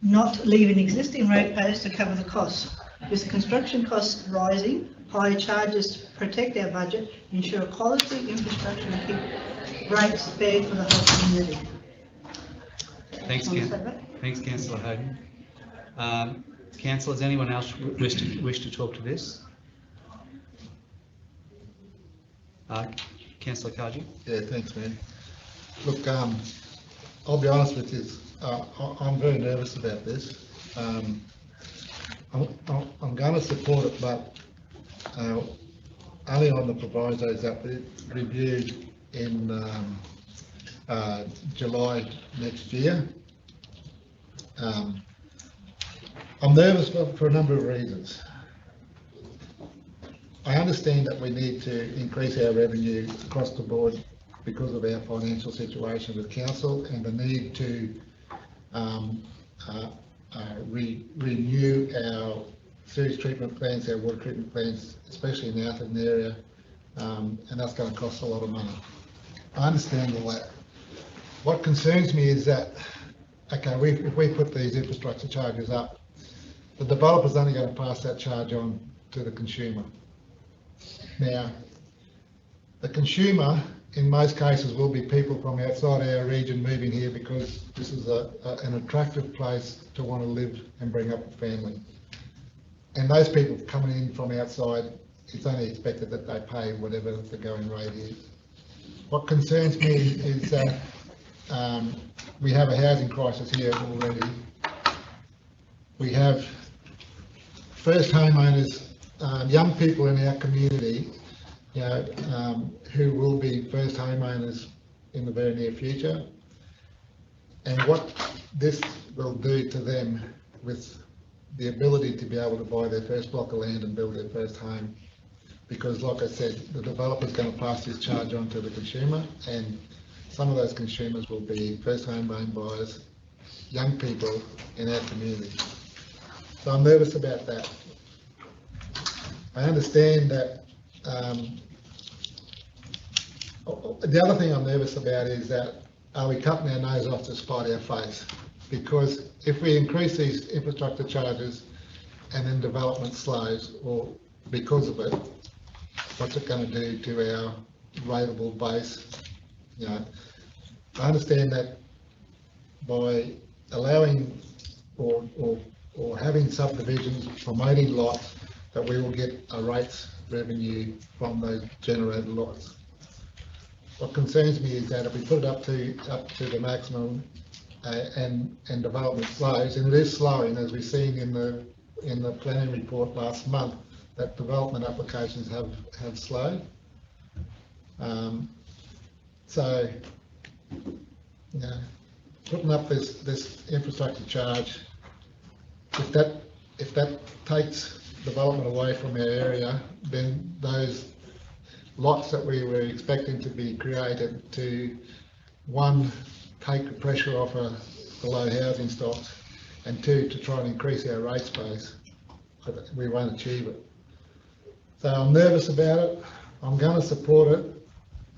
not leaving existing ratepayers to cover the costs. With construction costs rising, higher charges to protect our budget, ensure quality infrastructure and keep rates fair for the whole community. Thanks, Councillor Hayden. Councillors, anyone else wish to talk to this? Councillor Cardew. Yeah, thanks, man. Look, I'll be honest with you, I'm very nervous about this. I'm going to support it, but only on the provisos that we reviewed in July next year. I'm nervous for a number of reasons. I understand that we need to increase our revenue across the board because of our financial situation with council and the need to renew our sewage treatment plants, our water treatment plants, especially in the Atherton area, and that's going to cost a lot of money. I understand all that. What concerns me is that, okay, if we put these infrastructure charges up, the developer's only going to pass that charge on to the consumer. Now, the consumer, in most cases, will be people from outside our region moving here because this is an attractive place to want to live and bring up a family. And those people coming in from outside, it's only expected that they pay whatever the going rate is. What concerns me is that we have a housing crisis here already. We have first homeowners, young people in our community, you know, who will be first homeowners in the very near future, and what this will do to them with the ability to be able to buy their first block of land and build their first home. Because like I said, the developer's going to pass this charge on to the consumer, and some of those consumers will be first home buyers, young people in our community. So I'm nervous about that. I understand that the other thing I'm nervous about is that are we cutting our nose off to spite our face? Because if we increase these infrastructure charges and then development slows, or because of it, what's it going to do to our rateable base? You know, I understand that by allowing or having subdivisions, promoting lots, that we will get a rates revenue from those generated lots. What concerns me is that if we put it up to the maximum and development slows, and it is slowing, as we've seen in the planning report last month, that development applications have slowed. So, you know, putting up this infrastructure charge, if that takes development away from our area, then those lots that we were expecting to be created to, one, take the pressure off the low housing stocks, and two, to try and increase our rate space, but we won't achieve it. So I'm nervous about it. I'm going to support it,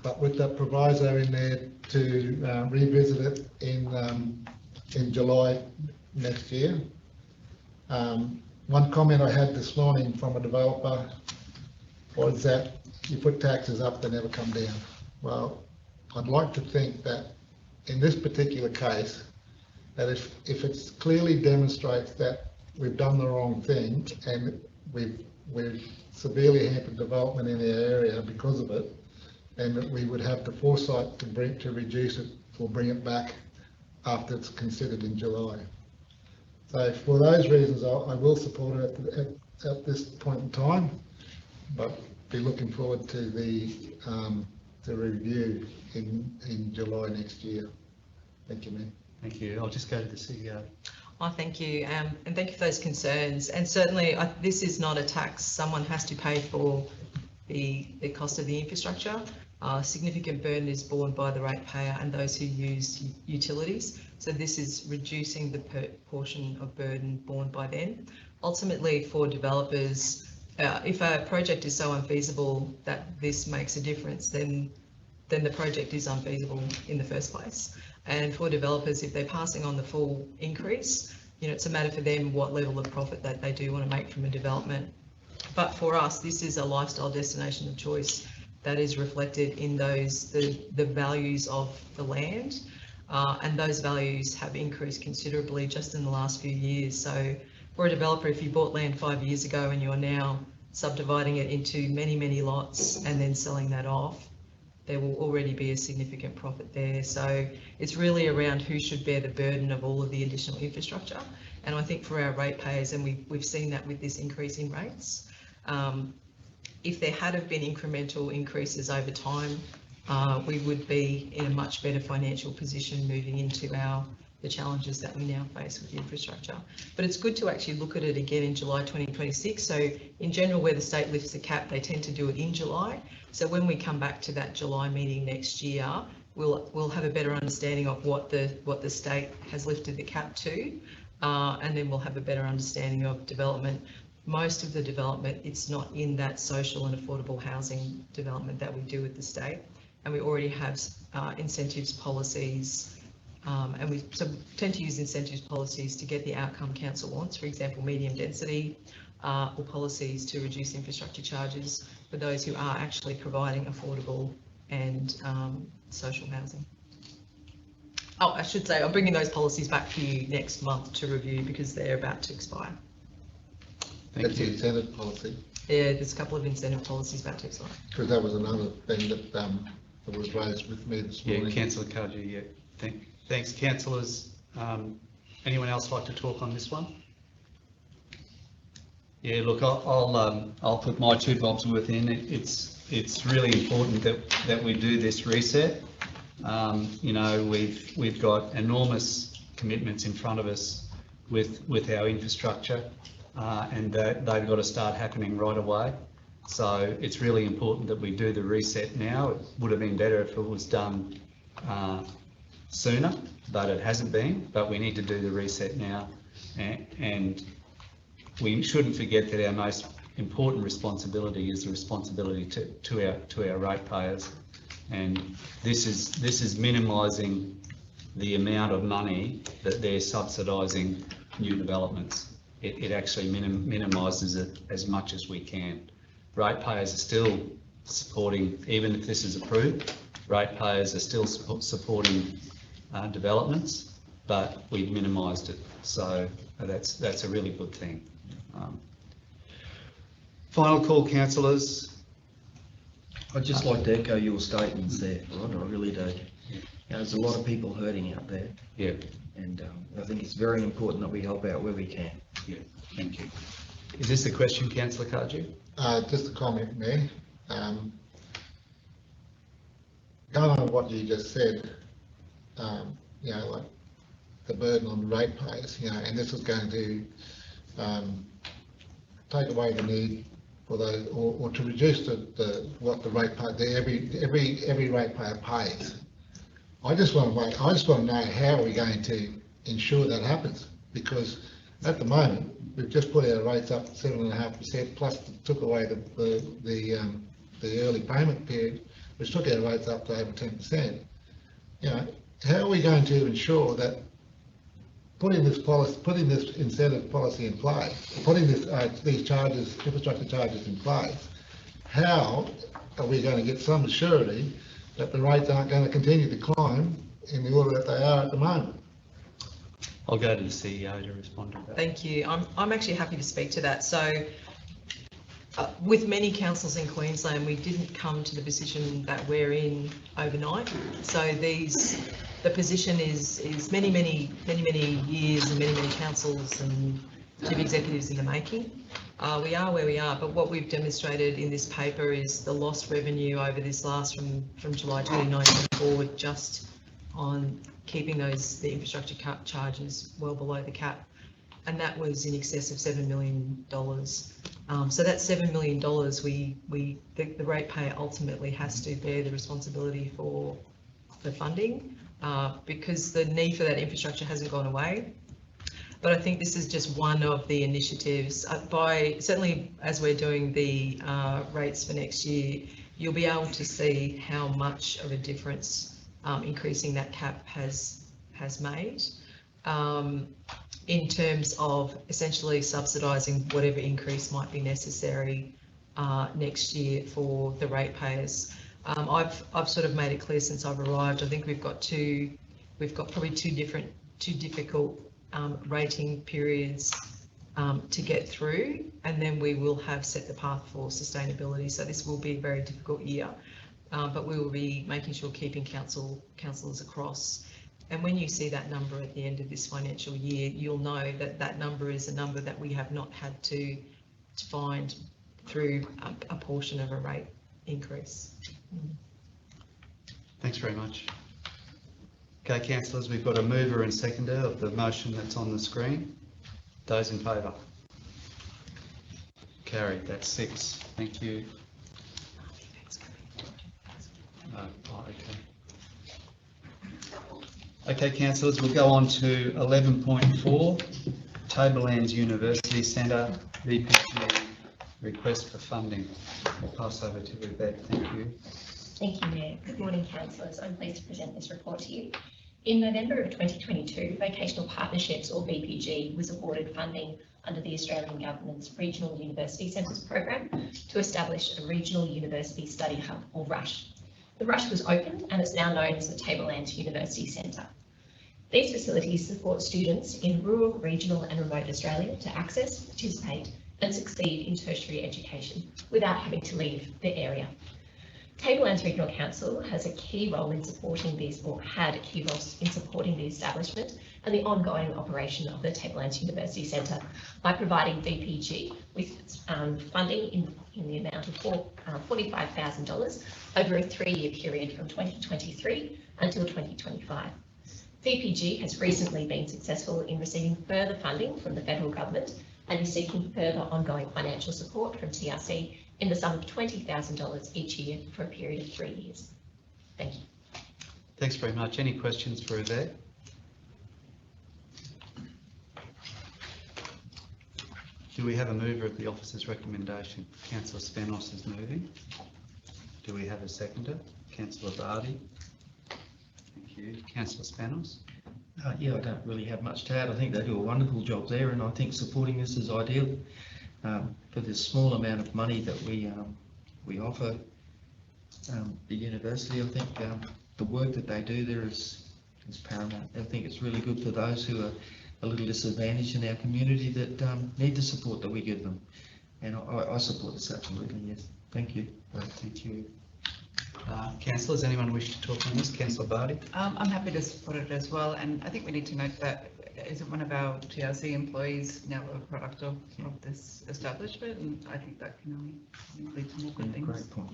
but with that proviso in there to revisit it in July next year. One comment I had this morning from a developer was that you put taxes up, they never come down. Well, I'd like to think that in this particular case, that if it clearly demonstrates that we've done the wrong thing and we've severely hampered development in our area because of it, then that we would have the foresight to reduce it or bring it back after it's considered in July. So for those reasons, I will support it at this point in time, but be looking forward to the review in July next year. Thank you, Mayor. Thank you. I'll just go to the CEO. Oh, thank you, and thank you for those concerns. And certainly, this is not a tax. Someone has to pay for the cost of the infrastructure. Significant burden is borne by the ratepayer and those who use utilities. So this is reducing the portion of burden borne by them. Ultimately, for developers, if a project is so unfeasible that this makes a difference, then the project is unfeasible in the first place. And for developers, if they're passing on the full increase, it's a matter for them what level of profit that they do want to make from a development. But for us, this is a lifestyle destination of choice that is reflected in the values of the land, and those values have increased considerably just in the last few years. So for a developer, if you bought land 5 years ago and you're now subdividing it into many, many lots and then selling that off, there will already be a significant profit there. So it's really around who should bear the burden of all of the additional infrastructure. And I think for our ratepayers, and we've seen that with this increase in rates, if there had have been incremental increases over time, we would be in a much better financial position moving into the challenges that we now face with the infrastructure. But it's good to actually look at it again in July 2026. So in general, where the state lifts the cap, they tend to do it in July. So when we come back to that July meeting next year, we'll have a better understanding of what the state has lifted the cap to, and then we'll have a better understanding of development. Most of the development, it's not in that social and affordable housing development that we do with the state, and we already have incentives policies. And we tend to use incentives policies to get the outcome council wants, for example, medium density, or policies to reduce infrastructure charges for those who are actually providing affordable and social housing. Oh, I should say, I'm bringing those policies back to you next month to review because they're about to expire. That's the incentive policy. Yeah, there's a couple of incentive policies about to expire. Because that was another thing that was raised with me this morning. Yeah, Councillor Kaji, yeah. Thanks, councillors. Anyone else like to talk on this one? Yeah, look, I'll put my 2 bobs worth in. It's really important that we do this reset. We've got enormous commitments in front of us with our infrastructure, and they've got to start happening right away. So it's really important that we do the reset now. It would have been better if it was done sooner, but it hasn't been. But we need to do the reset now, and we shouldn't forget that our most important responsibility is the responsibility to our ratepayers, and this is minimising the amount of money that they're subsidising new developments. It actually minimises it as much as we can. Ratepayers are still supporting, even if this is approved, ratepayers are still supporting developments, but we've minimised it, so that's a really good thing. Final call, councillors. I'd just like to echo your statements there, Rod, I really do. There's a lot of people hurting out there. Yeah. And I think it's very important that we help out where we can. Yeah, thank you. Is this a question, Councillor Kaji? Just a comment, Mayor. Going on what you just said, like the burden on ratepayers, and this is going to take away the need for those, or to reduce what the every ratepayer pays. I just want to know how are we going to ensure that happens, because at the moment we've just put our rates up 7.5%, plus took away the early payment period, which took our rates up to over 10%. How are we going to ensure that putting this incentive policy in place, putting these charges, infrastructure charges in place, how are we going to get some surety that the rates aren't going to continue to climb in the order that they are at the moment? I'll go to the CEO to respond to that. Thank you. I'm actually happy to speak to that. So with many councils in Queensland, we didn't come to the position that we're in overnight. So the position is many years and many councils and chief executives in the making. We are where we are, but what we've demonstrated in this paper is the lost revenue over this last from July 2019 forward, just on keeping the infrastructure charges well below the cap, and that was in excess of $7 million. So that $7 million, the ratepayer ultimately has to bear the responsibility for the funding, because the need for that infrastructure hasn't gone away. But I think this is just one of the initiatives. Certainly as we're doing the rates for next year, you'll be able to see how much of a difference increasing that cap has made, in terms of essentially subsidising whatever increase might be necessary next year for the ratepayers. I've sort of made it clear since I've arrived. I think we've got probably two difficult rating periods to get through, and then we will have set the path for sustainability. So this will be a very difficult year, but we will be making sure keeping councillors across. And when you see that number at the end of this financial year, you'll know that that number is a number that we have not had to find through a portion of a rate increase. Thanks very much. Okay, councillors, we've got a mover and seconder of the motion that's on the screen. Those in favour? Carried. That's 6. Thank you. Okay. Okay, councillors, we'll go on to 11.4, Tablelands University Centre, VPG request for funding. I'll pass over to Yvette. Thank you. Thank you, Mayor. Good morning, councillors. I'm pleased to present this report to you. In November of 2022, Vocational Partnerships, or VPG, was awarded funding under the Australian Government's Regional University Centres program to establish a Regional University Study Hub, or RUSH. The RUSH was opened and is now known as the Tablelands University Centre. These facilities support students in rural, regional and remote Australia to access, participate and succeed in tertiary education without having to leave the area. Tablelands Regional Council has a key role in supporting these, or had a key role in supporting the establishment and the ongoing operation of the Tablelands University Centre by providing VPG with funding in the amount of $45,000 over a 3-year period from 2023 until 2025. VPG has recently been successful in receiving further funding from the federal government and is seeking further ongoing financial support from TRC in the sum of $20,000 each year for a period of 3 years. Thank you. Thanks very much. Any questions for Yvette? Do we have a mover of the officer's recommendation? Councillor Spanos is moving. Do we have a seconder? Councillor Barty. Thank you. Councillor Spanos. Yeah, I don't really have much to add. I think they do a wonderful job there, and I think supporting this is ideal. For the small amount of money that we offer the university, I think the work that they do there is paramount. I think it's really good for those who are a little disadvantaged in our community that need the support that we give them. And I support this absolutely, yes. Thank you. Thank you. Councillors, anyone wish to talk on this? Councillor Barty? I'm happy to support it as well, and I think we need to note that isn't one of our TRC employees now a product of this establishment, and I think that can only lead to more good things. Great point.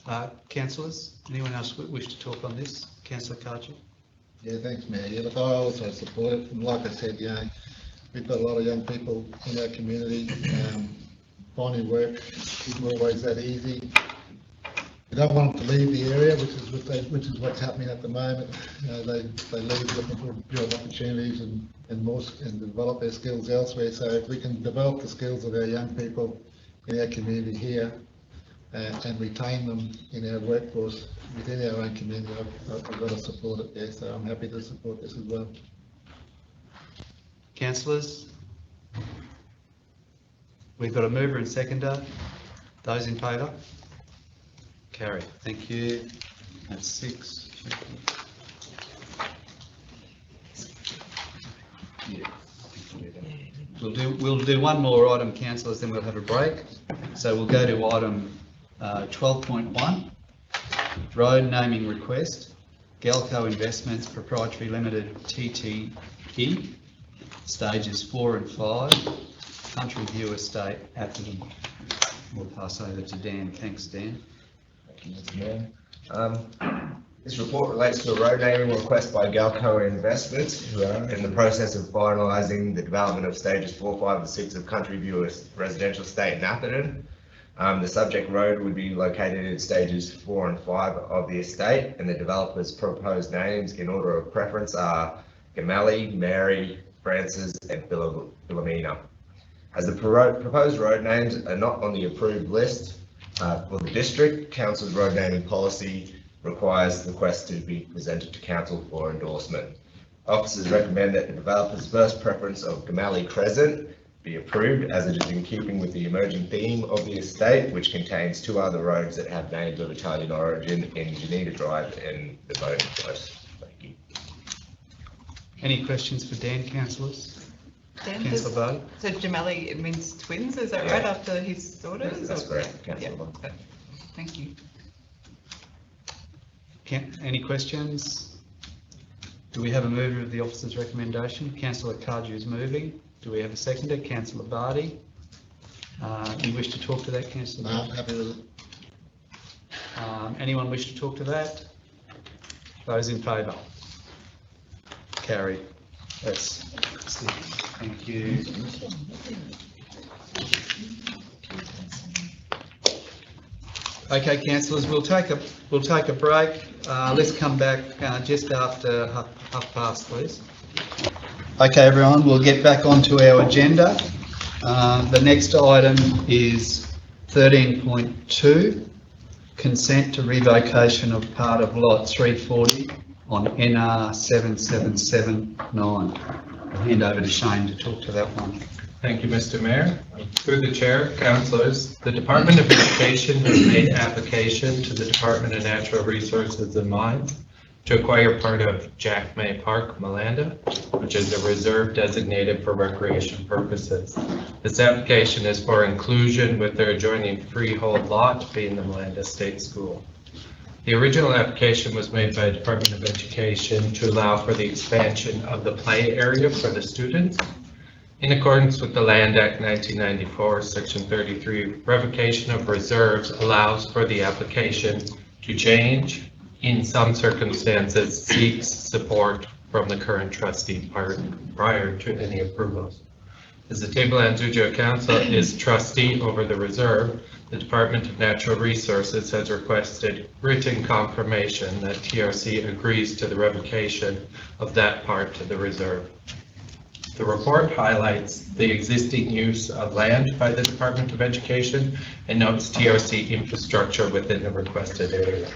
Yeah. Councillors, anyone else wish to talk on this? Councillor Cardew? Yeah, thanks, Mayor. Yeah, look, I also support it, and like I said, you know, we've got a lot of young people in our community. Finding work isn't always that easy. We don't want them to leave the area, which is what's happening at the moment. They leave looking for job opportunities and develop their skills elsewhere. So if we can develop the skills of our young people in our community here and retain them in our workforce within our own community, I've got to support it there. So I'm happy to support this as well. Councillors? We've got a mover and seconder. Those in favour? Carry. Thank you. That's 6. We'll do one more item, councillors, then we'll have a break. So we'll go to item 12.1, road naming request, Galco Investments Proprietary Limited TTE, stages 4 and 5, Country View Estate, Atherton. We'll pass over to Dan. Thanks, Dan. Thank you, Mr. Mayor. This report relates to a road naming request by Galco Investments, who are in the process of finalising the development of stages 4, 5 and 6 of Country View Residential Estate in Atherton. The subject road would be located in stages 4 and 5 of the estate, and the developer's proposed names in order of preference are Gamelli, Mary, Francis and Philomena. As the proposed road names are not on the approved list for the district, Council's road naming policy requires the request to be presented to Council for endorsement. Officers recommend that the developer's first preference of Gamelli Crescent be approved, as it is in keeping with the emerging theme of the estate, which contains 2 other roads that have names of Italian origin in Geneva Drive and the Bowden Close. Thank you. Any questions for Dan, councillors? Dan, Councillor Barty? so Gemelli, it means twins, is that Yeah. right, after his daughters? That's or- correct, Yeah, Councillor Barty. okay. Thank you. Any questions? Do we have a mover of the officer's recommendation? Councillor Cardew is moving. Do we have a seconder? Councillor Barty. You wish to talk to that, Councillor? No, I'm happy with it. Anyone wish to talk to that? Those in favour? Carried. That's 6. Thank you. Okay, councillors, we'll take a break. Let's come back just after half past, please. Okay, everyone, we'll get back onto our agenda. The next item is 13.2, consent to revocation of part of lot 340 on NR 7779. I'll hand over to Shane to talk to that one. Thank you, Mr. Mayor. Through the chair, councillors, the Department of Education has made application to the Department of Natural Resources and Mines to acquire part of Jack May Park, Malanda, which is a reserve designated for recreation purposes. This application is for inclusion with their adjoining freehold lot being the Malanda State School. The original application was made by the Department of Education to allow for the expansion of the play area for the students. In accordance with the Land Act 1994, Section 33, revocation of reserves allows for the application to change, in some circumstances, seeks support from the current trustee prior to any approvals. As the Tablelands Ujo Council is trustee over the reserve, the Department of Natural Resources has requested written confirmation that TRC agrees to the revocation of that part of the reserve. The report highlights the existing use of land by the Department of Education and notes TRC infrastructure within the requested area.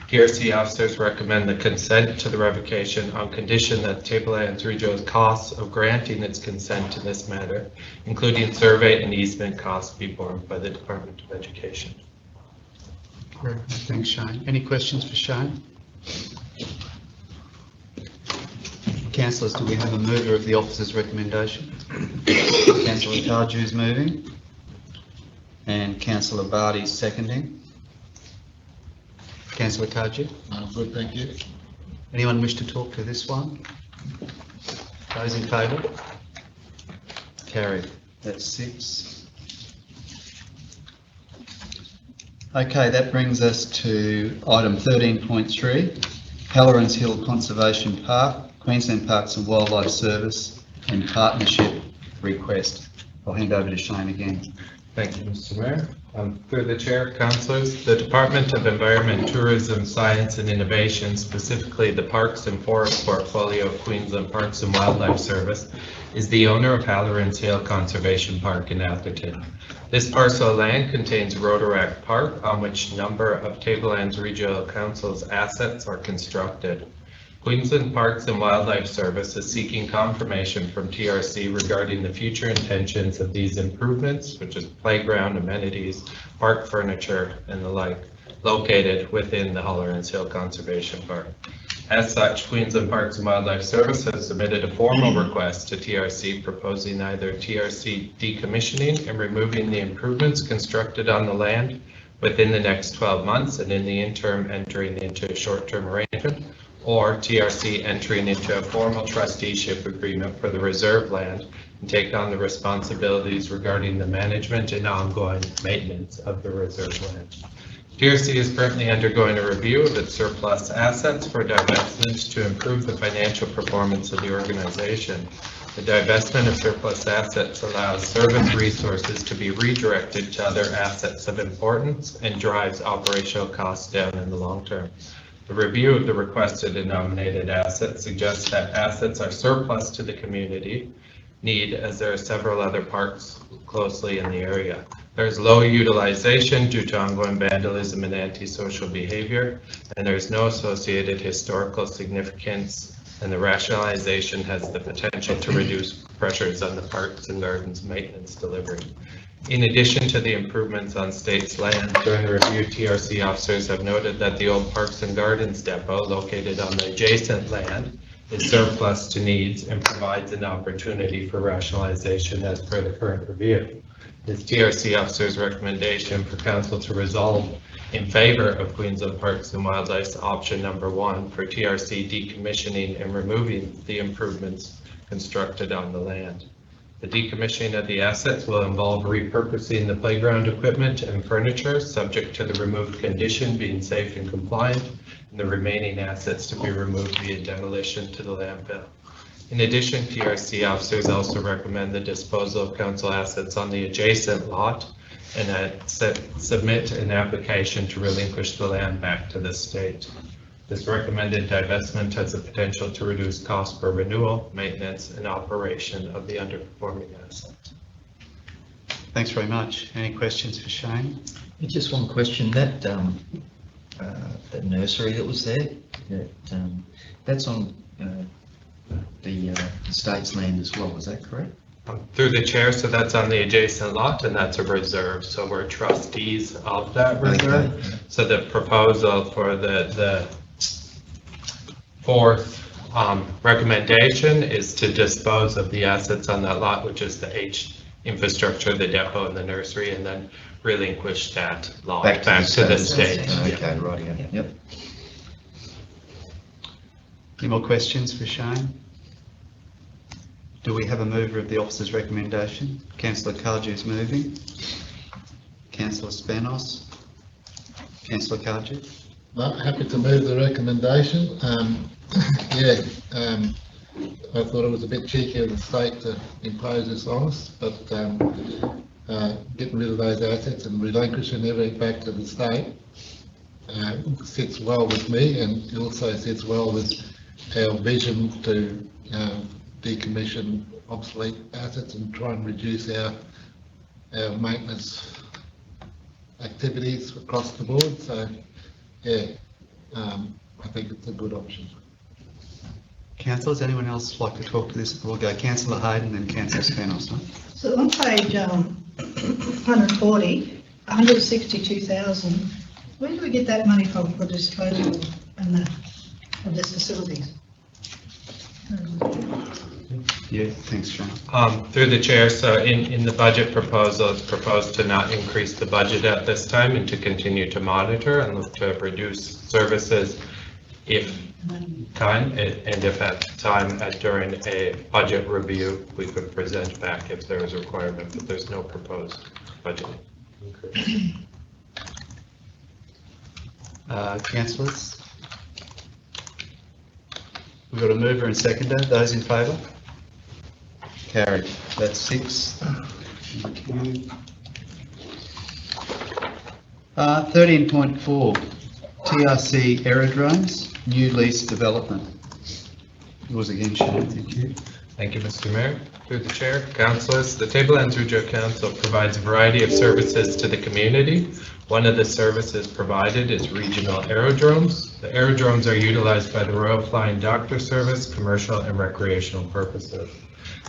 TRC officers recommend the consent to the revocation on condition that Tablelands Region's costs of granting its consent to this matter, including survey and easement costs, be borne by the Department of Education. Great. Thanks, Shane. Any questions for Shane? Councillors, do we have a mover of the officer's recommendation? Councillor Cardew is moving and Councillor Barty is seconding. Councillor Cardew? Good, thank you. Anyone wish to talk to this one? Those in favour? Carried. That's 6. Okay, that brings us to item 13.3, Halloran's Hill Conservation Park, Queensland Parks and Wildlife Service and partnership request. I'll hand over to Shane again. Thank you, Mr. Mayor. Through the chair, councillors, the Department of Environment, Tourism, Science and Innovation, specifically the Parks and Forest portfolio of Queensland Parks and Wildlife Service, is the owner of Halloran's Hill Conservation Park in Atherton. This parcel of land contains Rotaract Park, on which a number of Tablelands Regional Council's assets are constructed. Queensland Parks and Wildlife Service is seeking confirmation from TRC regarding the future intentions of these improvements, which is playground amenities, park furniture, and the like, located within the Halloran's Hill Conservation Park. As such, Queensland Parks and Wildlife Service has submitted a formal request to TRC proposing either TRC decommissioning and removing the improvements constructed on the land within the next 12 months and in the interim entering into a short-term arrangement, or TRC entering into a formal trusteeship agreement for the reserve land and take on the responsibilities regarding the management and ongoing maintenance of the reserve land. TRC is currently undergoing a review of its surplus assets for divestment to improve the financial performance of the organization. The divestment of surplus assets allows service resources to be redirected to other assets of importance and drives operational costs down in the long term. The review of the requested and nominated assets suggests that assets are surplus to the community need, as there are several other parks closely in the area. There is low utilization due to ongoing vandalism and antisocial behavior, and there is no associated historical significance, and the rationalization has the potential to reduce pressures on the parks and gardens maintenance delivery. In addition to the improvements on state's land, during the review, TRC officers have noted that the old Parks and Gardens depot located on the adjacent land is surplus to needs and provides an opportunity for rationalization as per the current review. It's TRC officers' recommendation for council to resolve in favor of Queensland Parks and Wildlife's option number 1 for TRC decommissioning and removing the improvements constructed on the land. The decommissioning of the assets will involve repurposing the playground equipment and furniture, subject to the removed condition being safe and compliant, and the remaining assets to be removed via demolition to the landfill. In addition, TRC officers also recommend the disposal of council assets on the adjacent lot and submit an application to relinquish the land back to the state. This recommended divestment has the potential to reduce costs for renewal, maintenance, and operation of the underperforming asset. Thanks very much. Any questions for Shane? Just one question. That nursery that was there, that's on the state's land as well, is that correct? Through the chair, so that's on the adjacent lot, and that's a reserve, so we're trustees of that reserve. Okay. So the proposal for the fourth recommendation is to dispose of the assets on that lot, which is the H infrastructure, the depot and the nursery, and then relinquish that lot back to the state. Okay, right, yeah. Yep. Any more questions for Shane? Do we have a mover of the officer's recommendation? Councillor Cardew is moving. Councillor Spanos. Councillor Cardew. Well, happy to move the recommendation. I thought it was a bit cheeky of the state to impose this on us, but getting rid of those assets and relinquishing everything back to the state sits well with me, and it also sits well with our vision to decommission obsolete assets and try and reduce our maintenance activities across the board. So, I think it's a good option. Councillors, anyone else like to talk to this? We'll go Councillor Hayden, then Councillor Spanos. Huh? So on page 140, 162,000, where do we get that money from for disposal and of these facilities? Yeah, thanks, Sean. Through the chair, so in the budget proposal, it's proposed to not increase the budget at this time and to continue to monitor and look to reduce services if time, and if at time during a budget review, we could present back if there is a requirement, but there's no proposed budget increase. Councillors? We've got a mover and seconder. Those in favour? Carried. That's 6. Thank you. 13.4, TRC Aerodromes, new lease development. Yours again, Shane. Thank you. Thank you, Mr. Mayor. Through the chair, councillors, the Table Lands Regional Council provides a variety of services to the community. One of the services provided is regional aerodromes. The aerodromes are utilized by the Royal Flying Doctor Service, commercial and recreational purposes.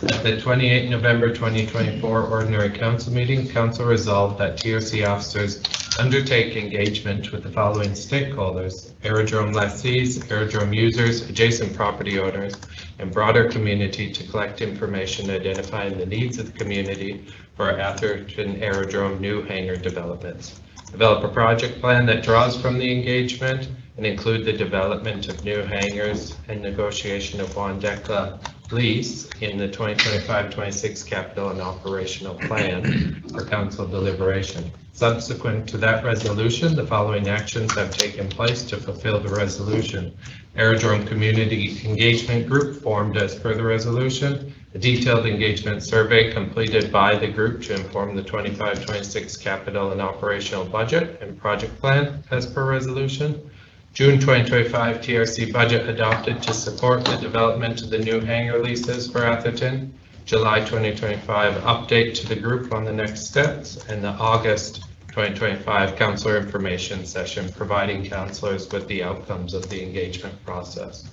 At the 28 November 2024 Ordinary Council meeting, Council resolved that TRC officers undertake engagement with the following stakeholders: aerodrome lessees, aerodrome users, adjacent property owners, and broader community to collect information identifying the needs of the community for Atherton Aerodrome new hangar developments. Develop a project plan that draws from the engagement and include the development of new hangars and negotiation of Wandekla lease in the 2025-26 capital and operational plan for council deliberation. Subsequent to that resolution, the following actions have taken place to fulfill the resolution. Aerodrome Community Engagement Group formed as per the resolution. A detailed engagement survey completed by the group to inform the 25-26 capital and operational budget and project plan as per resolution. June 2025 TRC budget adopted to support the development of the new hangar leases for Atherton. July 2025 update to the group on the next steps, and the August 2025 councillor information session providing councillors with the outcomes of the engagement process.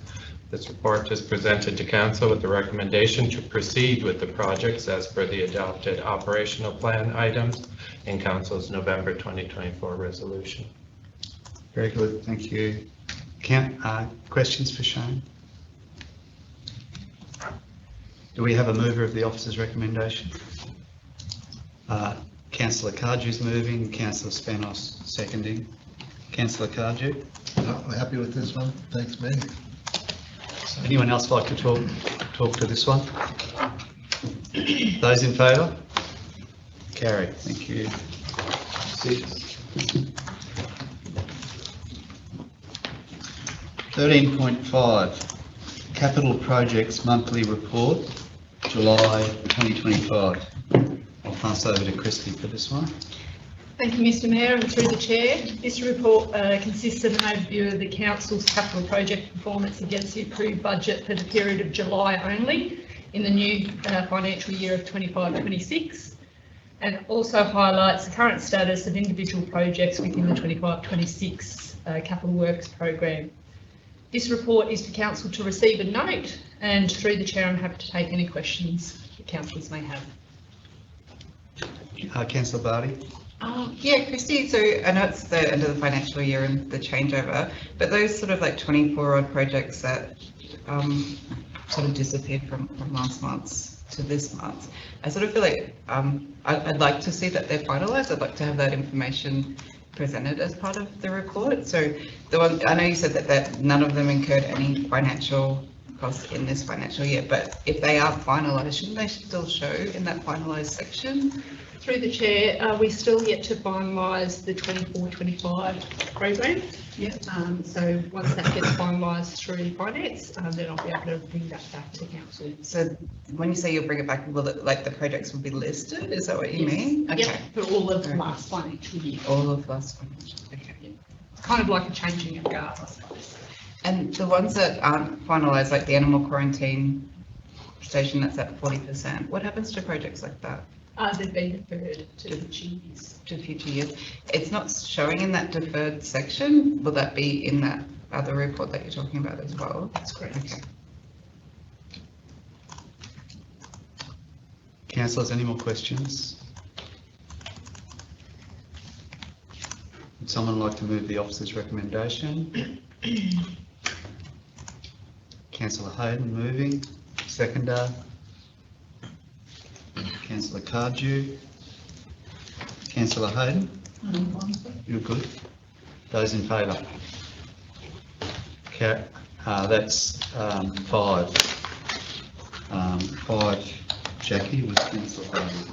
This report is presented to council with the recommendation to proceed with the projects as per the adopted operational plan items in council's November 2024 resolution. Very good, thank you. Questions for Shane? Do we have a mover of the officer's recommendation? Councillor Cardew's moving, Councillor Spanos seconding. Councillor Cardew? I'm happy with this one. Thanks, me. Anyone else like to talk to this one? Those in favour? Carried, thank you. 6. 13.5, Capital Projects Monthly Report, July 2025. I'll pass over to Christy for this one. Thank you, Mr. Mayor, and through the chair. This report consists of an overview of the council's capital project performance against the approved budget for the period of July only in the new financial year of 25-26, and also highlights the current status of individual projects within the 25-26 capital works program. This report is for council to receive and note, and through the chair I'm happy to take any questions that councillors may have. Councillor Barty? Yeah, Christy, so I know it's the end of the financial year and the changeover, but those sort of like 24 odd projects that sort of disappeared from last month to this month, I sort of feel like I'd like to see that they're finalised. I'd like to have that information presented as part of the report. So the one, I know you said that none of them incurred any financial costs in this financial year, but if they are finalised, shouldn't they still show in that finalised section? Through the chair, we're still yet to finalise the 24-25 program. Yep. So once that gets finalised through finance, then I'll be able to bring that back to council. So when you say you'll bring it back, will it, like the projects will be listed? Is that what you mean? Okay. Yep, for all of last financial year. All of last financial year. Okay. Yep. Kind of like a changing of guards, I suppose. And the ones that aren't finalised, like the animal quarantine station, that's at 40%. What happens to projects like that? They've been deferred to future years. To future years. It's not showing in that deferred section. Will that be in that other report that you're talking about as well? That's correct. Okay. Councillors, any more questions? Would someone like to move the officer's recommendation? Councillor Hayden moving. Seconder. Councillor Cardew. Councillor Hayden? You're good. Those in favour? That's 5. 5, Jackie, was Councillor Hayden.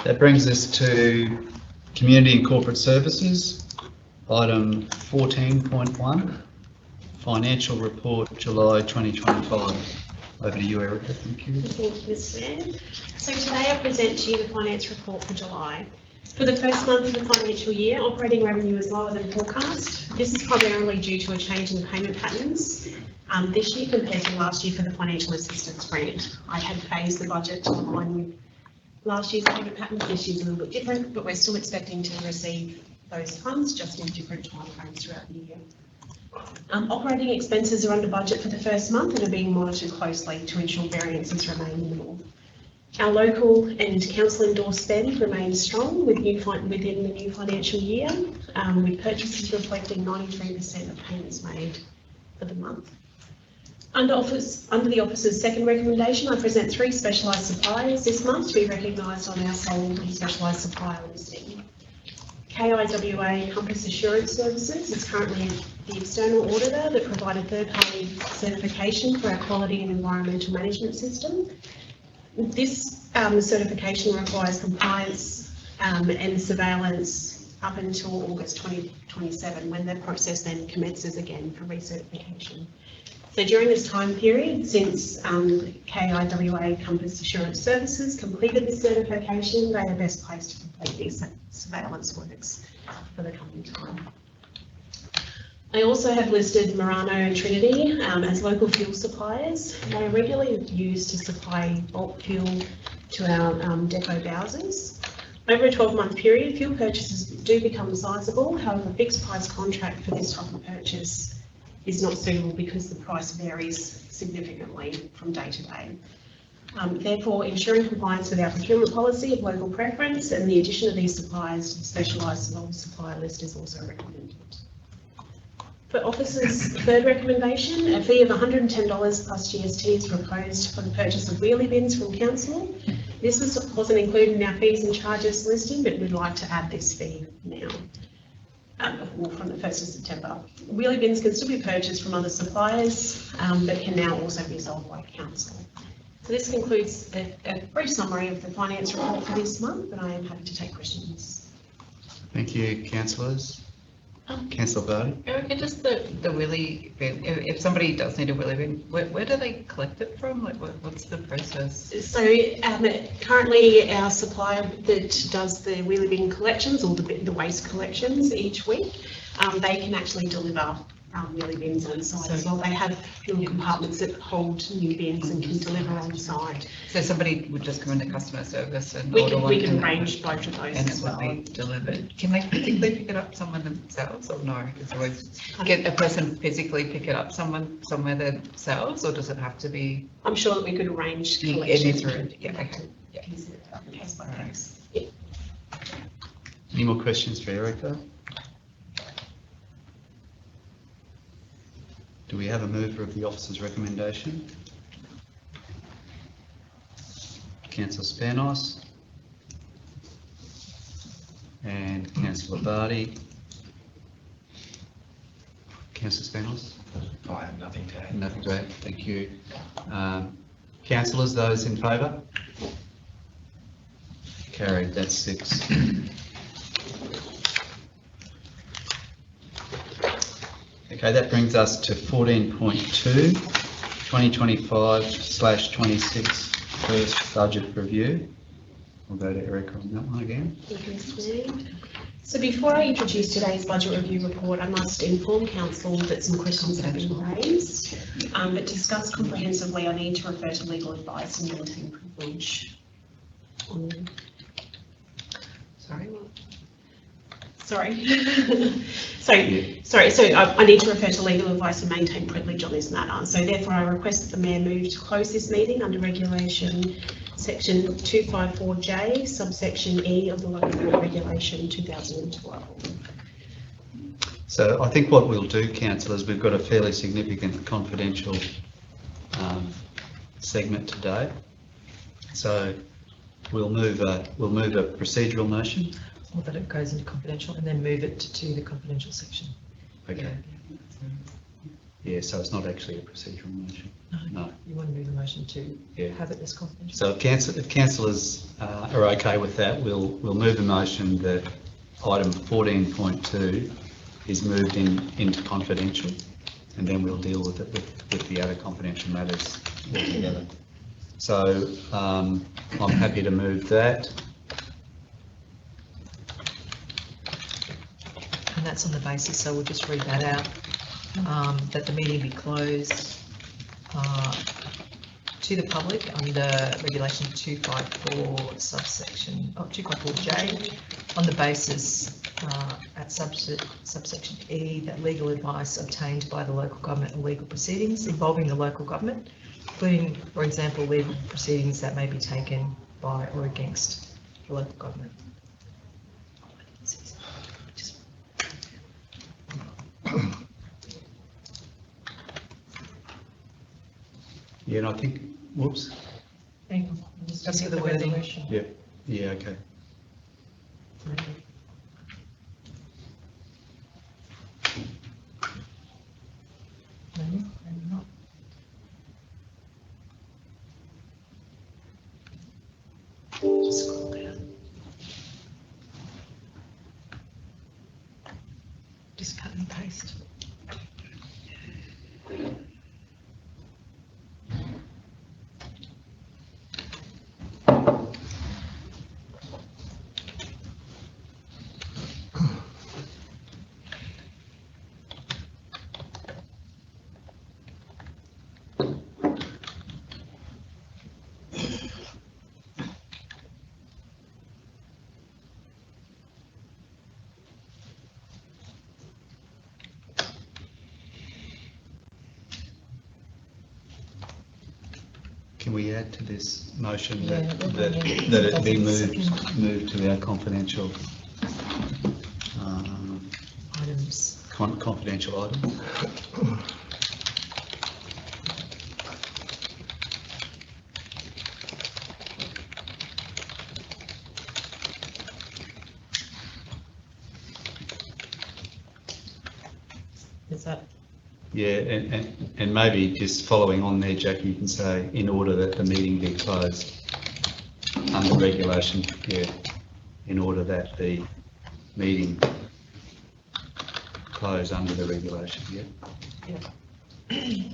That brings us to Community and Corporate Services, item 14.1, Financial Report July 2025. Over to you, Erica. Thank you. Thank you, Mr. Mayor. So today I present to you the finance report for July. For the first month of the financial year, operating revenue is lower than forecast. This is primarily due to a change in payment patterns this year compared to last year for the financial assistance grant. I had phased the budget to align with last year's payment patterns. This year's a little bit different, but we're still expecting to receive those funds, just in different timeframes throughout the year. Operating expenses are under budget for the first month and are being monitored closely to ensure variances remain minimal. Our local and council endorsed spend remains strong within the new financial year, with purchases reflecting 93% of payments made for the month. Under the officer's second recommendation, I present 3 specialised suppliers this month to be recognised on our sole specialised supplier listing. KIWA Compass Assurance Services is currently the external auditor that provided third-party certification for our quality and environmental management system. This certification requires compliance and surveillance up until August 2027, when the process then commences again for recertification. So during this time period, since KIWA Compass Assurance Services completed this certification, they are best placed to complete these surveillance works for the coming time. I also have listed Murano and Trinity as local fuel suppliers. They are regularly used to supply bulk fuel to our depot Bowsers. Over a 12-month period, fuel purchases do become sizable. However, a fixed price contract for this type of purchase is not suitable because the price varies significantly from day to day. Therefore, ensuring compliance with our procurement policy of local preference and the addition of these suppliers to the specialised supplier list is also recommended. For officers' third recommendation, a fee of $110 plus GST is proposed for the purchase of wheelie bins from council. This wasn't included in our fees and charges listing, but we'd like to add this fee now. From the 1st of September. Wheelie bins can still be purchased from other suppliers, but can now also be sold by council. So this concludes a brief summary of the finance report for this month, and I am happy to take questions. Thank you, councillors. Councillor Barty. Erica, just the wheelie bin, if somebody does need a wheelie bin, where do they collect it from? Like, what's the process? So currently our supplier that does the wheelie bin collections, or the waste collections each week, they can actually deliver wheelie bins on site as well. They have fuel compartments that hold new bins and can deliver on site. So somebody would just come into customer service and we order one? We can arrange both of those and as it well. would be delivered. Can they physically pick it up somewhere themselves, or no? It's always get a person physically pick it up somewhere themselves, or does it have to be? I'm sure that we could arrange collection. Yeah, okay. Yeah. Case by case. Any more questions for Erica? Do we have a mover of the officer's recommendation? Councillor Spanos and Councillor Barty. Councillor Spanos? I have nothing to add. Nothing to add, thank you. Councillors, those in favour? Carried, that's 6. Okay, that brings us to 14.2, 2025/26 first budget review. We'll go to Erica on that one again. Thank you, Mr. Mayor. So before I introduce today's budget review report, I must inform council that some questions have been raised, but discussed comprehensively, I need to refer to legal advice and maintain privilege. Sorry, so I need to refer to legal advice and maintain privilege on this matter. So therefore I request that the Mayor move to close this meeting under regulation section 254J, subsection E of the Local Court Regulation 2012. So I think what we'll do, councillors, we've got a fairly significant confidential segment today. So we'll move a procedural motion. Or that it goes into confidential and then move it to the confidential section. Okay. Yeah, so it's not actually a procedural motion. No. You want to move the motion to Yeah. have it as confidential? So if councillors are okay with that, we'll move the motion that item 14.2 is moved into confidential, and then we'll deal with it with the other confidential matters altogether. So I'm happy to move that. And that's on the basis, so we'll just read that out, that the meeting be closed to the public under regulation 254 subsection, 254J, on the basis at subsection E that legal advice obtained by the local government and legal proceedings involving the local government, including, for example, legal proceedings that may be taken by or against the local government. Yeah, and I think, whoops. Hang on, just get the wording. Yeah, yeah, okay. No, maybe not. Just scroll down. Just cut and paste. Can we add to this motion Yeah, that it be moved to our confidential items? Confidential item? Is that? Yeah, and maybe just following on there, Jackie, you can say, in order that the meeting be closed under regulation, yeah, in order that the meeting close under the regulation, yeah. Yeah. You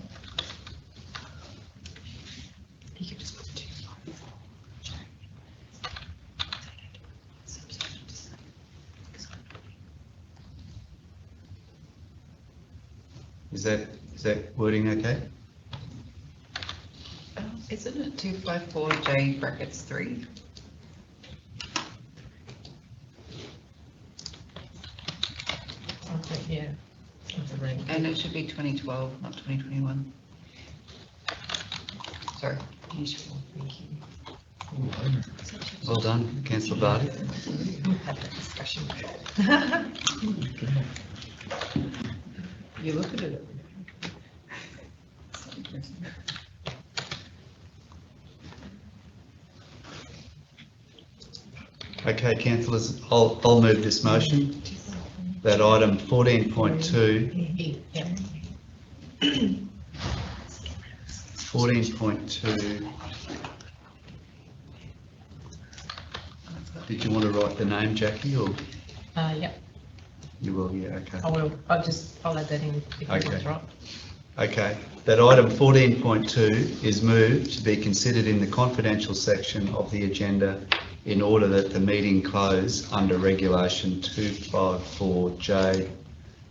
could just put 2. Is that wording okay? Isn't it 254J brackets 3? Okay, yeah. And it should be 2012, not 2021. Sorry. Thank you. Well done, Councillor Barty. We'll have that discussion. You look at it. Okay, councillors, I'll move this motion that item 14.2 14.2. Did you want to write the name, Jackie, or Yeah, you will? Yeah, okay. I will. I'll add that in if Okay. that's right. Okay, that item 14.2 is moved to be considered in the confidential section of the agenda in order that the meeting close under regulation 254J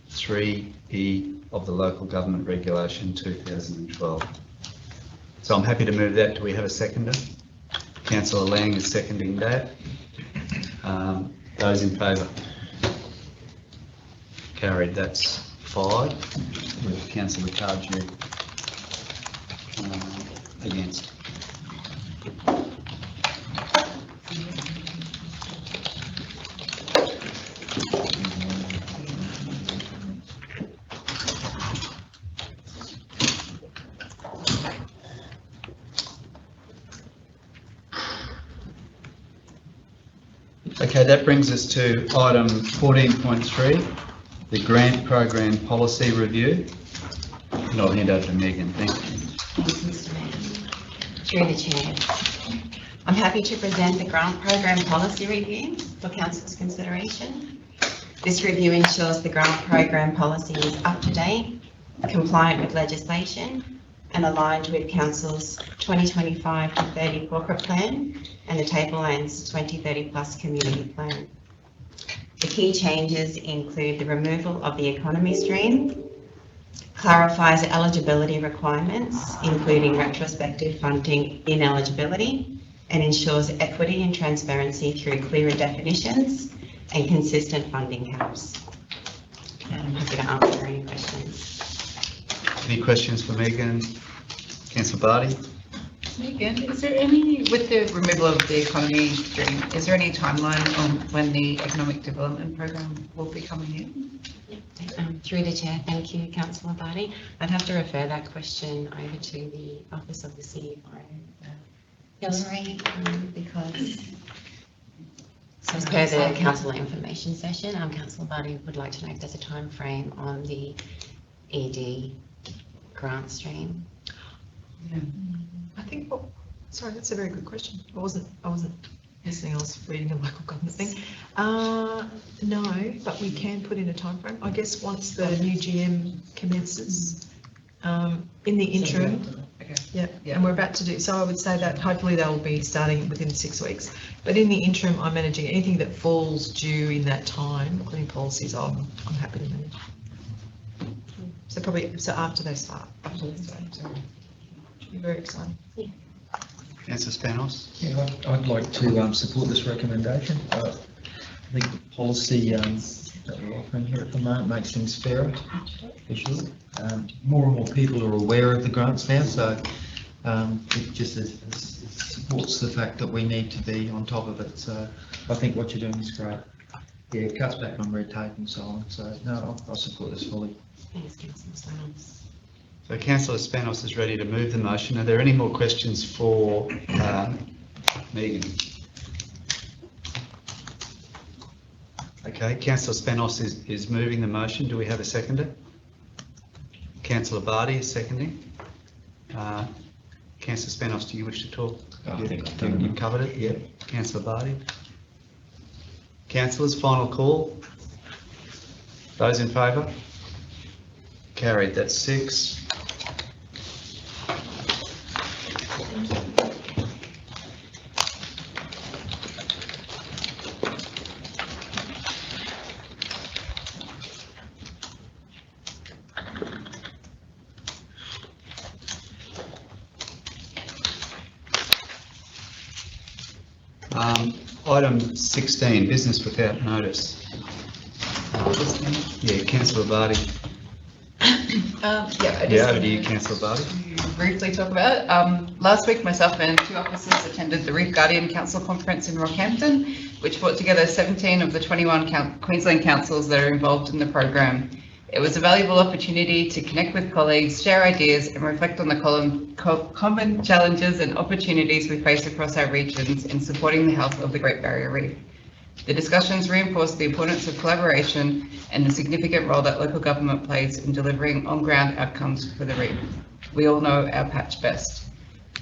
3E of the Local Government Regulation 2012. So I'm happy to move that. Do we have a seconder? Councillor Lang is seconding that. Those in favour? Carried, that's 5, with Councillor Cardew against. Okay, that brings us to item 14.3, the grant program policy review. And I'll hand over to Megan. Thank you. Thanks, Mr. Mayor. Through the chair. I'm happy to present the grant program policy review for council's consideration. This review ensures the grant program policy is up to date, compliant with legislation, and aligned with council's 2025 to 30 corporate plan and the Tablelands 2030 plus community plan. The key changes include the removal of the economy stream, clarifies eligibility requirements, including retrospective funding ineligibility, and ensures equity and transparency through clearer definitions and consistent funding caps. And I'm happy to answer any questions. Any questions for Megan? Councillor Barty? Megan, is there any, with the removal of the economy stream, is there any timeline on when the economic development program will be coming in? Through the chair, thank you, Councillor Barty. I'd have to refer that question over to the Office of the CFO, Hillary, because as per the council information session, Councillor Barty would like to know if there's a time frame on the ED grant stream. Yeah. I think, sorry, that's a very good question. I wasn't listening, I was reading a local government thing. No, but we can put in a time frame. I guess once the new GM commences, in the interim, yeah, and we're about to do, so I would say that hopefully they'll be starting within 6 weeks. But in the interim, I'm managing anything that falls due in that time, including policies, I'm happy to manage. So probably, so after they start, so should be very exciting. Yeah. Councillor Spanos? Yeah, I'd like to support this recommendation. I think the policy that we're offering here at the moment makes things fairer, for sure. More and more people are aware of the grants now, so it just supports the fact that we need to be on top of it. So I think what you're doing is great. Yeah, it cuts back on red tape and so on. So no, I'll support this fully. Thanks, Councillor Spanos. So Councillor Spanos is ready to move the motion. Are there any more questions for Megan? Okay, Councillor Spanos is moving the motion. Do we have a seconder? Councillor Barty is seconding. Councillor Spanos, do you wish to talk? I think you've covered it. Yeah. Councillor Barty. Councillors, final call. Those in favour? Carried. That's 6. Item 16, business without notice. Yeah, Councillor Barty. Yeah, over to you, Councillor Barty. Briefly talk about it. Last week, myself and 2 officers attended the Reef Guardian Council Conference in Rockhampton, which brought together 17 of the 21 Queensland councils that are involved in the program. It was a valuable opportunity to connect with colleagues, share ideas, and reflect on the common challenges and opportunities we face across our regions in supporting the health of the Great Barrier Reef. The discussions reinforced the importance of collaboration and the significant role that local government plays in delivering on-ground outcomes for the reef. We all know our patch best.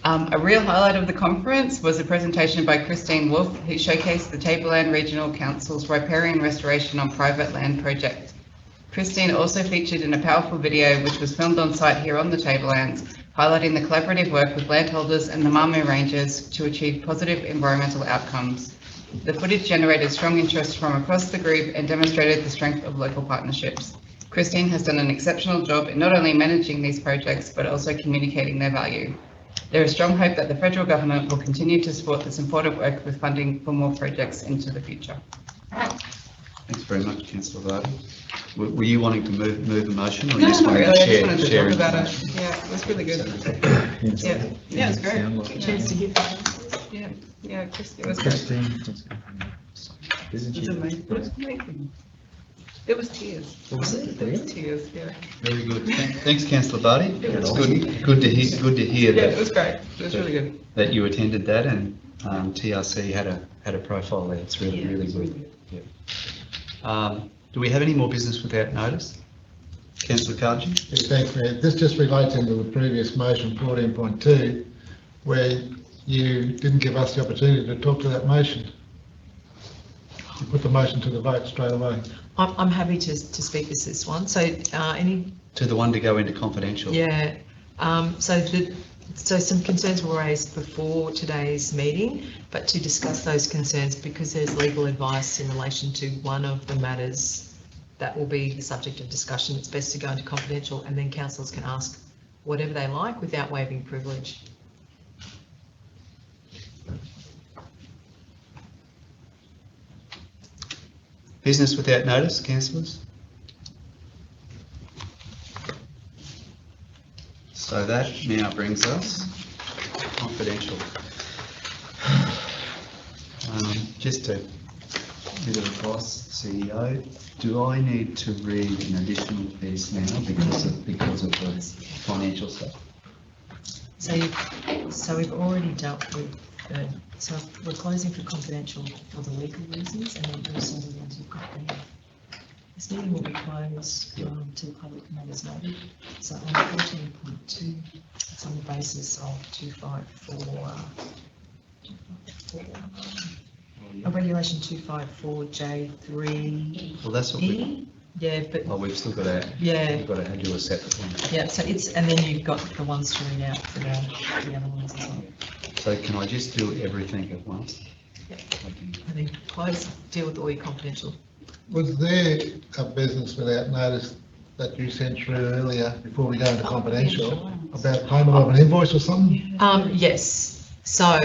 A real highlight of the conference was a presentation by Christine Wolfe, who showcased the Tableland Regional Council's riparian restoration on private land project. Christine also featured in a powerful video which was filmed on site here on the Tablelands, highlighting the collaborative work with landholders and the Marmoo Rangers to achieve positive environmental outcomes. The footage generated strong interest from across the group and demonstrated the strength of local partnerships. Christine has done an exceptional job in not only managing these projects, but also communicating their value. There is strong hope that the federal government will continue to support this important work with funding for more projects into the future. Thanks very much, Councillor Barty. Were you wanting to move the motion, or you just wanted to share? I just wanted to talk about it. Yeah, it was really good. Yeah, it's great. Chance to hear. Yeah, it was great. Isn't It was amazing. It was tears. Was it? It was tears, yeah. Very good. Thanks, Councillor Barty. It's good to hear Yeah, that. it was great. It was really good. That you attended that, and TRC had a profile there. It's really good. Yeah. Do we have any more business without notice? Councillor Kaji? Yeah, thanks, Mayor. This just relates into the previous motion, 14.2, where you didn't give us the opportunity to talk to that motion. You put the motion to the vote straight away. I'm happy to speak with this one. So any, To the one to go into confidential. yeah, so some concerns were raised before today's meeting, but to discuss those concerns, because there's legal advice in relation to one of the matters that will be the subject of discussion, it's best to go into confidential, and then councillors can ask whatever they like without waiving privilege. Business without notice, councillors? So that now brings us confidential. Just a bit of advice, CEO, do I need to read an additional piece now because of the financial stuff? So we've already dealt with, so we're closing for confidential for the legal reasons, and then also the ones you've got there. This meeting will be closed to the public matters noted. So on 14.2, it's on the basis of 254, regulation 254J3. Well, that's what we. Yeah, but. Oh, we've still got to. Yeah. We've got to do a separate one. Yeah, so it's, and then you've got the ones to read out for the other ones as well. So can I just do everything at once? Yeah. And then close, deal with all your confidential. Was there a business without notice that you sent through earlier before we go into confidential about payment of an invoice or something? Yes, so,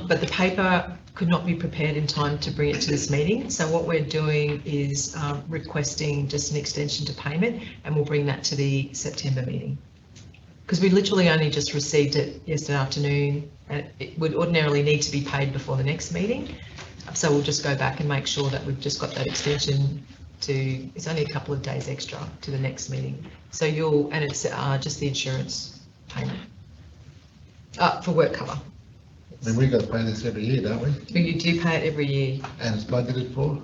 but the paper could not be prepared in time to bring it to this meeting. So what we're doing is requesting just an extension to payment, and we'll bring that to the September meeting. Because we literally only just received it yesterday afternoon, and it would ordinarily need to be paid before the next meeting. So we'll just go back and make sure that we've just got that extension to, it's only a couple of days extra to the next meeting. So and it's just the insurance payment for work cover. I mean, we've got to pay this every year, don't we? You do pay it every year. And it's budgeted for?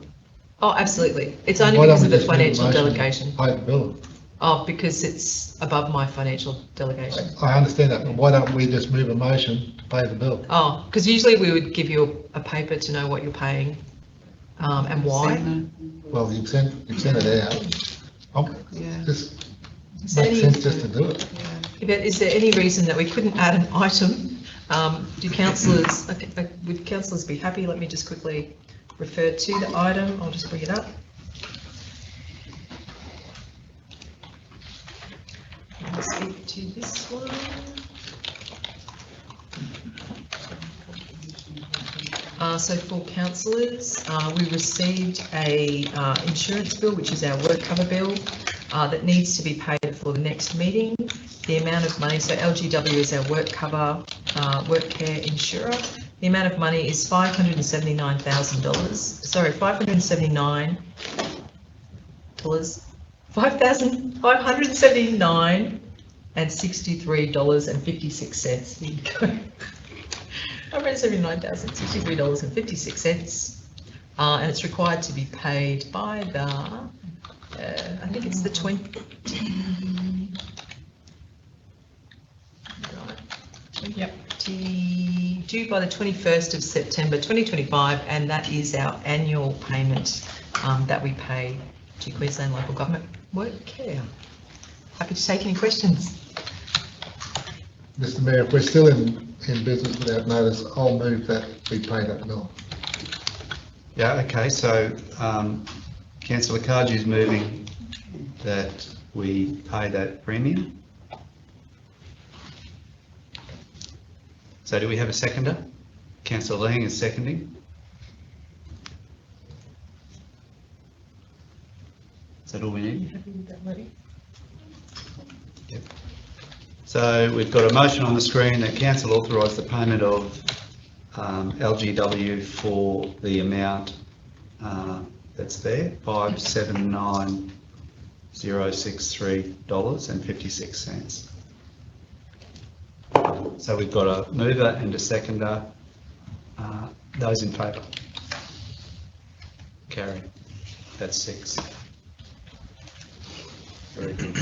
Oh, absolutely. It's only because of the financial delegation. Pay the bill. Oh, because it's above my financial delegation. I understand that, but why don't we just move a motion to pay the bill? Oh, because usually we would give you a paper to know what you're paying and why. Well, you've sent it out. Just makes sense just to do it. Is there any reason that we couldn't add an item? Do councillors, would councillors be happy? Let me just quickly refer to the item. I'll just bring it up. I'll speak to this one. So for councillors, we received a insurance bill, which is our work cover bill, that needs to be paid for the next meeting. The amount of money, so LGW is our work cover, work care insurer. The amount of money is $579,000. Sorry, $579. $579 and $63.56. There you go. $579,063.56. And it's required to be paid by the, I think it's the 20. Yep. Due by the 21st of September 2025, and that is our annual payment that we pay to Queensland Local Government Work Care. Happy to take any questions. Mr Mayor, if we're still in business without notice, I'll move that we pay that bill. Yeah, okay, so Councillor Kaji is moving that we pay that premium. So do we have a seconder? Councillor Lang is seconding. Is that all we need? Happy with that, Letty? Yep. So we've got a motion on the screen that council authorise the payment of LGW for the amount that's there, $579,063.56. So we've got a mover and a seconder. Those in favour? Carried. That's 6. Very good.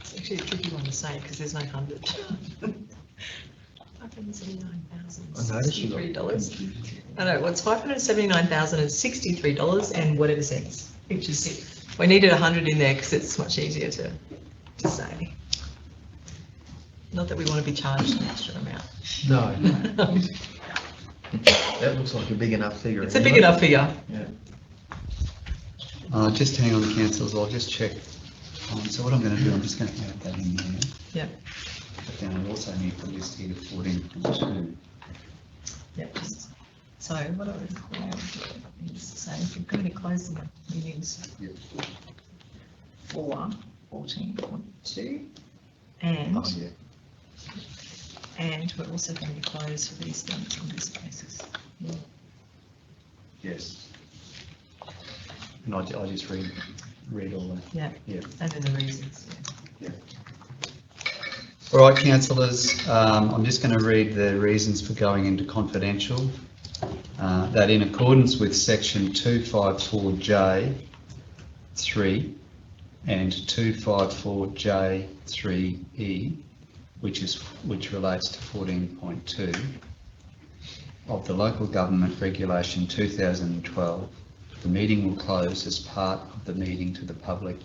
It's actually a tricky one to say because there's no hundred. $579,063. I know, well, it's $579,063 and whatever cents, which is it. We needed 100 in there because it's much easier to say. Not that we want to be charged an extra amount. No. That looks like a big enough figure. It's a big enough figure. Yeah. Just hang on, councillors, I'll just check. So what I'm going to do, I'm just going to add that in there. Yep. But then I also need to list here 14.2. Yep. So what I would is say, if you're going to close the meetings for 14.2 and and we're also going to close for these things on this basis. Yes. And I just read all that. Yeah. Yeah. And then the reasons. Yeah. All right, councillors, I'm just going to read the reasons for going into confidential. That in accordance with section 254J3 and 254J3E, which relates to 14.2 of the Local Government Regulation 2012, the meeting will close as part of the meeting to the public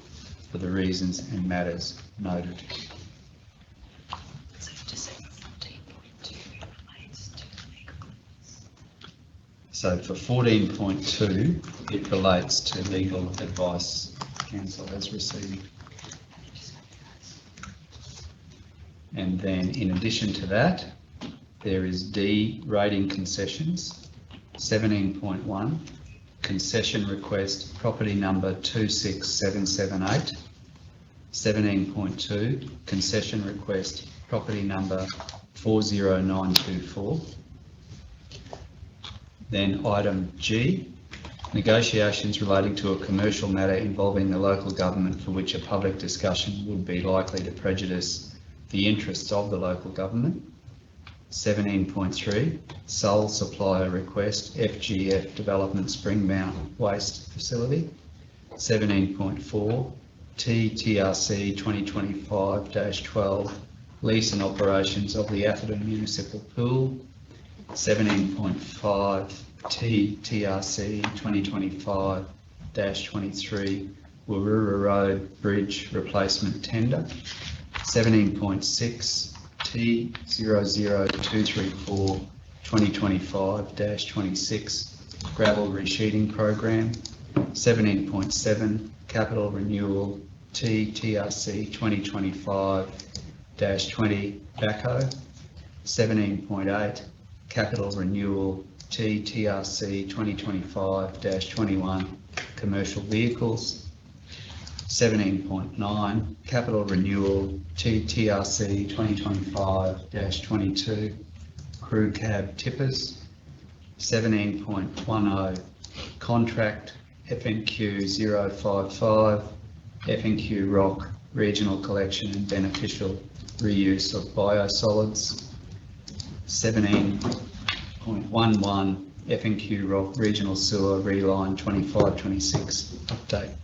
for the reasons and matters noted. So for 14.2, it relates to legal advice council has received. And then in addition to that, there is D, rating concessions, 17.1, concession request, property number 26778, 17.2, concession request, property number 40924. Then item G, negotiations relating to a commercial matter involving the local government for which a public discussion would be likely to prejudice the interests of the local government. 17.3, sole supplier request, FGF Development Springmount Waste Facility. 17.4, TTRC 2025-12, lease and operations of the Atherton Municipal Pool. 17.5, TTRC 2025-23, Wurrura Road Bridge Replacement Tender. 17.6, T00234 2025-26, Gravel Resheeting Program. 17.7, Capital Renewal TTRC 2025-20 backhoe. 17.8, Capital Renewal TTRC 2025-21 commercial vehicles. 17.9, Capital Renewal TTRC 2025-22 crew cab tippers. 17.10, Contract FNQ 055 FNQ Rock Regional Collection and Beneficial Reuse of Biosolids. 17.11, FNQ Rock Regional Sewer Reline 25-26 update.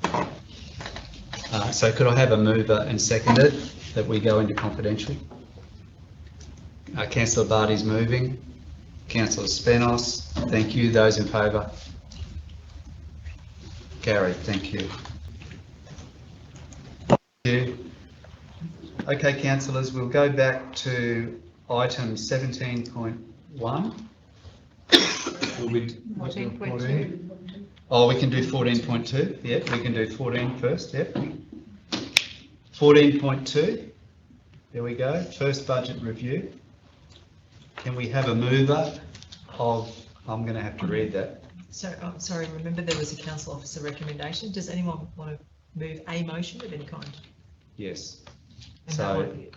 So could I have a mover and seconder that we go into confidential? Councillor Barty's moving. Councillor Spenos, thank you. Those in favour? Carried, thank you. Okay, councillors, we'll go back to item 17.1. 14.2. Oh, we can do 14.2. Yep, we can do 14 first. Yep. 14.2. There we go. First budget review. Can we have a mover of? I'm going to have to read that. So, sorry, remember there was a council officer recommendation. Does anyone want to move a motion of any kind? Yes. And that So, might be it.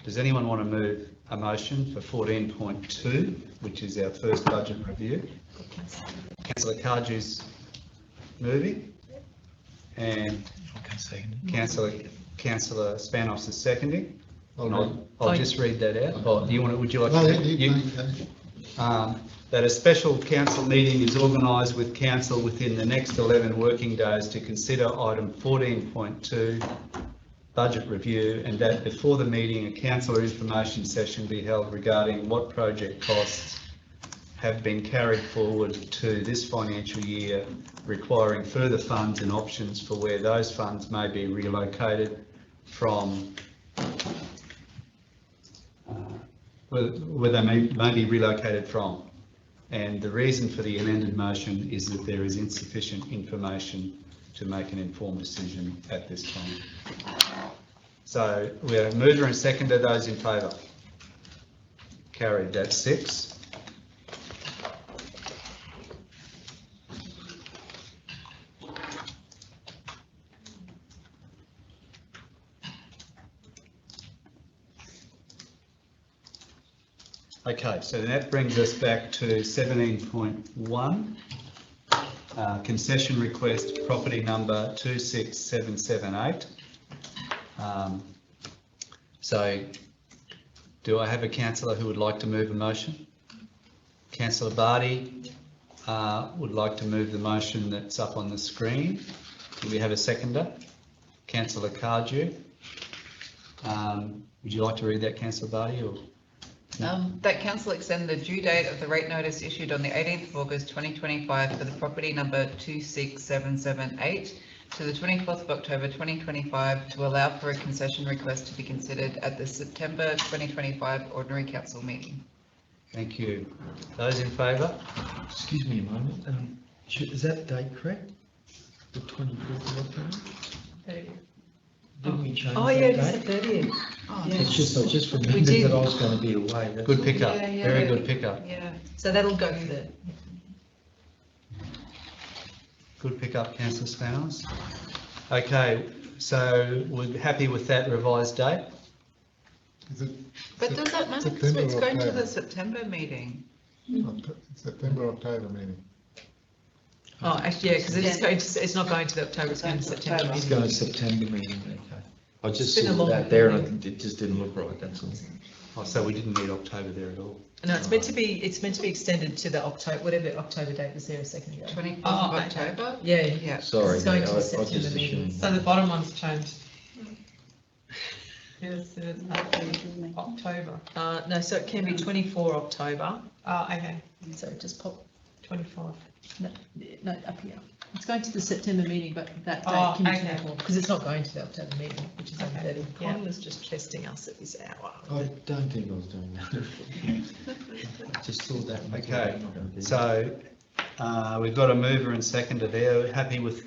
does anyone want to move a motion for 14.2, which is our first budget review? Councillor Cardew's moving, and Councillor Spanos is seconding. I'll just read that out. Oh, do you want to? Would you like? No, to? that a special council meeting is organised with council within the next 11 working days to consider item 14.2, budget review, and that before the meeting a councillor information session be held regarding what project costs have been carried forward to this financial year, requiring further funds and options for where those funds may be relocated from, where they may be relocated from. And the reason for the amended motion is that there is insufficient information to make an informed decision at this time. So we have mover and seconder. Those in favour? Carried. That's 6. Okay, so that brings us back to 17.1, concession request, property number 26778. So do I have a councillor who would like to move a motion? Councillor Barty would like to move the motion that's up on the screen. Do we have a seconder? Councillor Cardew. Would you like to read that, Councillor Barty? Or? That council extend the due date of the rate notice issued on the 18th of August 2025 for the property number 26778 to the 24th of October 2025 to allow for a concession request to be considered at the September 2025 Ordinary Council meeting. Thank you. Those in favour? Excuse me a moment, is that date correct? The 24th of October? 30th. Didn't we change that Oh, yeah, it is date? the 30th. Oh, Yeah. It's just, I just remembered did. that I was going to be away. That's Good all. pickup. Yeah, Very yeah. good pickup. Yeah, so that'll go for the, Good pickup, Councillor Spanners. Okay, so we're happy with that revised date? Is it But does that matter? Because September it's or going to October? the September meeting. September, October meeting? oh, actually, yeah, because it's not going to the October, it's going to September. It's going to September meeting, okay. I just It's been a saw long that there and meeting. it just didn't look right, that's all. Oh, so we didn't need October there at all? No, it's meant to be extended to the October, whatever October date was there a second ago. 24th Oh, of okay. October? Yeah, Yeah. Sorry, It's going mate, to I the I September just meeting. assumed. So the bottom one's changed. Yes, October. No, so it can be 24 October, Oh, okay. so just pop 25. No, up here. It's going to the September meeting, but that Oh, date can be okay. 24. Because it's not going to the October meeting, which is on Okay, 30. yeah. Con was just testing us at this hour. I don't think I was doing that. I just thought that. Okay, I'm not gonna do that. so we've got a mover and seconder there. Happy with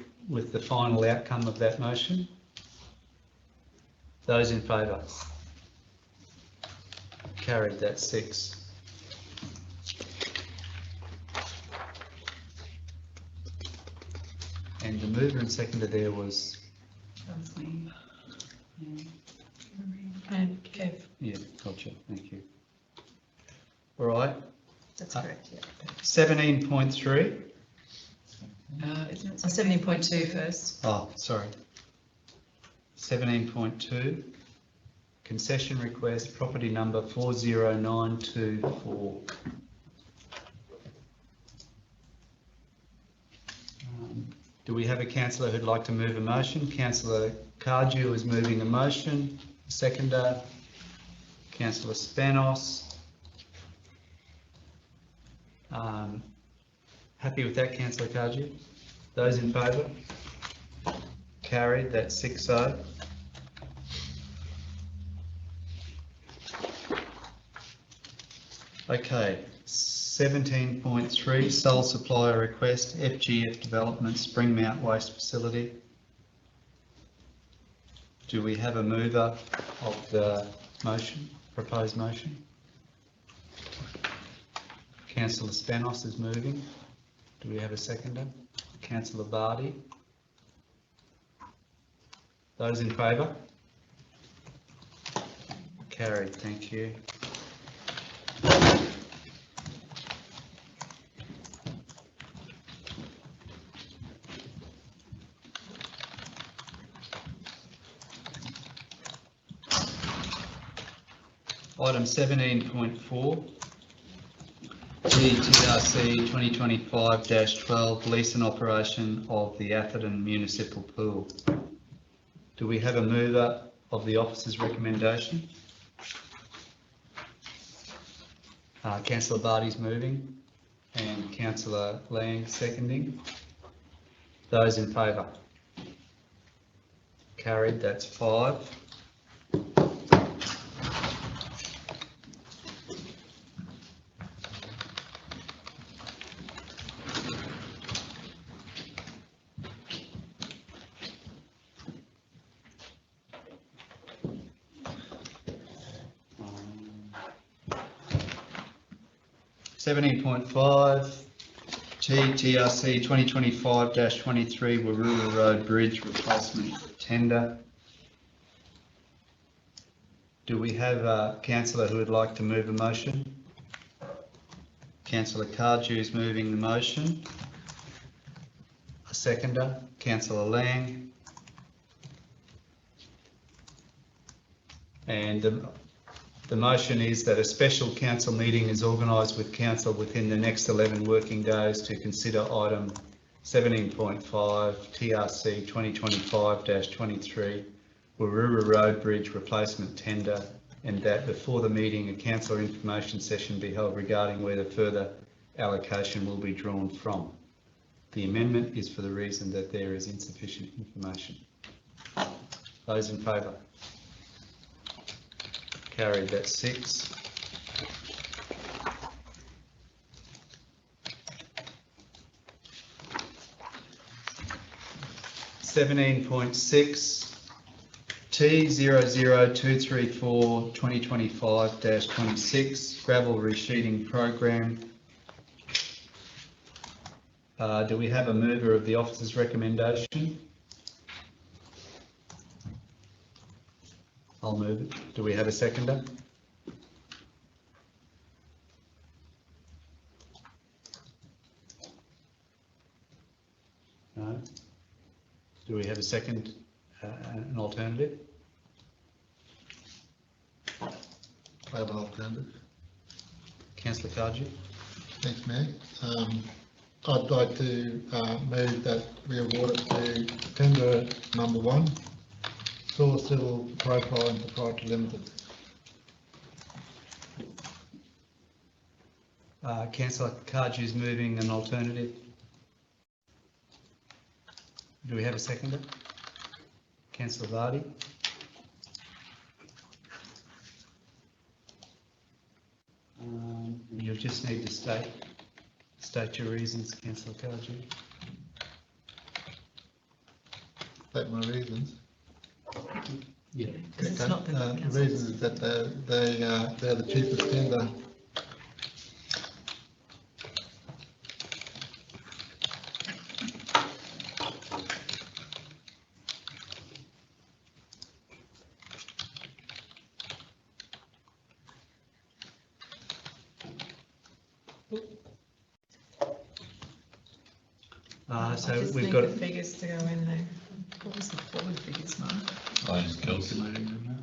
the final outcome of that motion? Those in favour? Carried, that's 6. And the mover and seconder there was, That was me. Yeah. And Kev. yeah, gotcha, thank you. All right, That's correct, yeah. 17.3. Isn't it? 17.2 first. Oh, sorry. 17.2, concession request, property number 40924. Do we have a councillor who'd like to move a motion? Councillor Cardew is moving a motion. Seconder, Councillor Spanos. Happy with that, Councillor Cardew? Those in favour? Carried, that's 6-0. Okay, 17.3, sole supplier request, FGF Development, Springmount Waste Facility. Do we have a mover of the motion, proposed motion? Councillor Spanos is moving. Do we have a seconder? Councillor Barty. Those in favour? Carried, thank you. Item 17.4, TRC 2025-12, lease and operation of the Atherton Municipal Pool. Do we have a mover of the officer's recommendation? Councillor Barty's moving and Councillor Lang seconding. Those in favour? Carried, that's 5. $17.5 TRC 2025-23 Warroola Road Bridge replacement tender. Do we have a councillor who would like to move a motion? Councillor Cardew is moving the motion. A seconder, Councillor Lang. And the motion is that a special council meeting is organised with council within the next 11 working days to consider item 17.5 TRC 2025-23 Warroola Road Bridge replacement tender, and that before the meeting a council information session be held regarding where the further allocation will be drawn from. The amendment is for the reason that there is insufficient information. Those in favour? Carried, that's 6. $17.6 T00234 2025-26 gravel resheeting program. Do we have a mover of the officer's recommendation? I'll move it. Do we have a seconder? No. Do we have a second, an alternative? I have an alternative. Councillor Cardew. Thanks, Mayor. I'd like to move that we award it to tender number 1, Soil Civil Profiling Proprietary Limited. Councillor Cardew is moving an alternative. Do we have a seconder? Councillor Vardy. You'll just need to state your reasons, Councillor Cardew. State my reasons. Yeah. Because it's not the The reason is that they're the cheapest tender. So we've got the figures to go in there. What was the forward figures, Mark? I was calculating them now.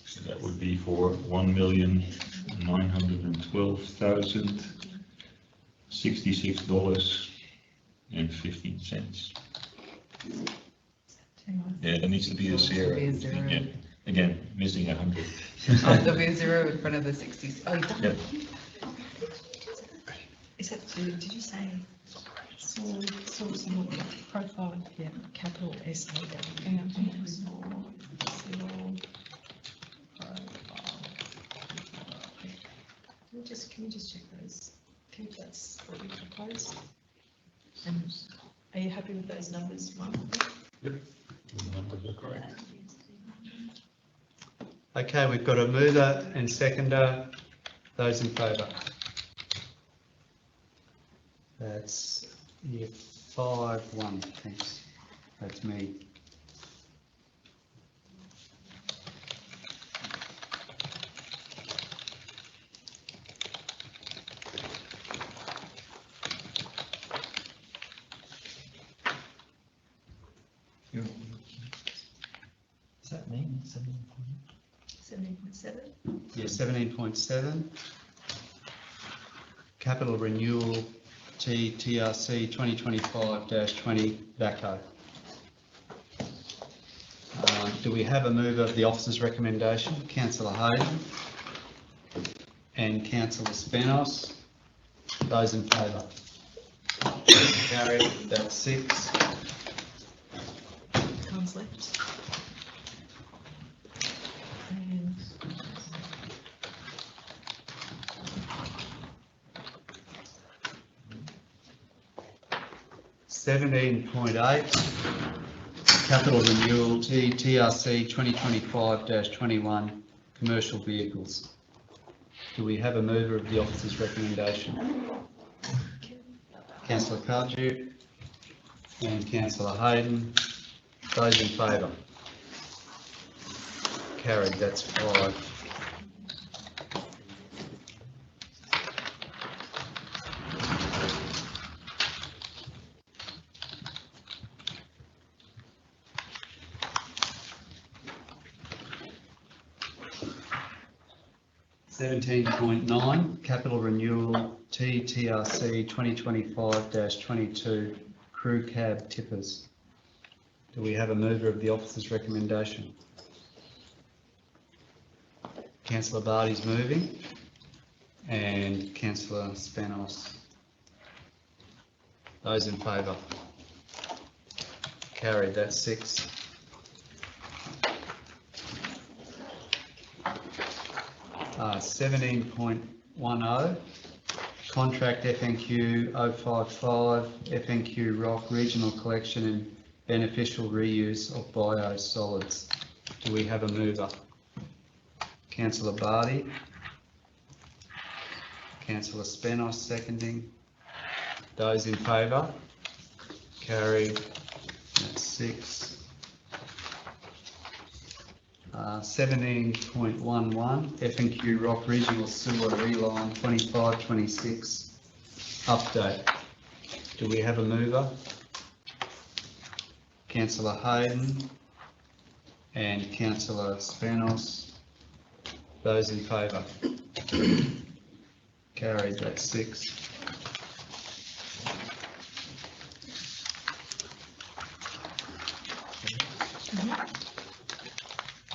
So that would be for $1,912,066.15. Yeah, there needs to be a zero. Yeah. Again, missing 100. Oh, there'll be a 0 in front of the 60s. Oh, you've done Yep. Is that, did you say soil profile? Yeah, capital SAW. Hang on. Soil profile. Can we just check those? I think that's what we proposed. And are you happy with those numbers, Mark? Yep. The numbers are correct. Okay, we've got a mover and seconder. Those in favour? That's 5-1, thanks. That's me. that mean? 17.7. Yeah, 17.7. Capital Renewal TRC 2025-20 VACO. Do we have a mover of the officer's recommendation? Councillor Hayden and Councillor Spenos. Those in favour? Carried. That's 6. Time's left. And 17.8, Capital Renewal TRC 2025-21 Commercial Vehicles. Do we have a mover of the officer's recommendation? Councillor Cardew and Councillor Hayden. Those in favour? Carried, that's 5. (17.9) Capital Renewal TRC 2025-22 Crew Cab Tippers. Do we have a mover of the officer's recommendation? Councillor Barty's moving and Councillor Spanos. Those in favour? Carried, that's 6. Uh, 17.10, Contract FNQ 055, FNQ Rock Regional Collection and Beneficial Reuse of Biosolids. Do we have a mover? Councillor Barty. Councillor Spenos seconding. Those in favour? Carried. That's 6. 17.11 FNQ Rock Regional Sewer Reline 25-26 update. Do we have a mover? Councillor Hayden and Councillor Spanos. Those in favour? Carried, that's 6.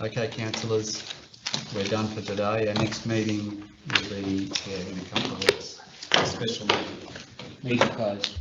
Okay, councillors, we're done for today. Our next meeting will be in a couple of weeks. Special meeting. Meeting closed.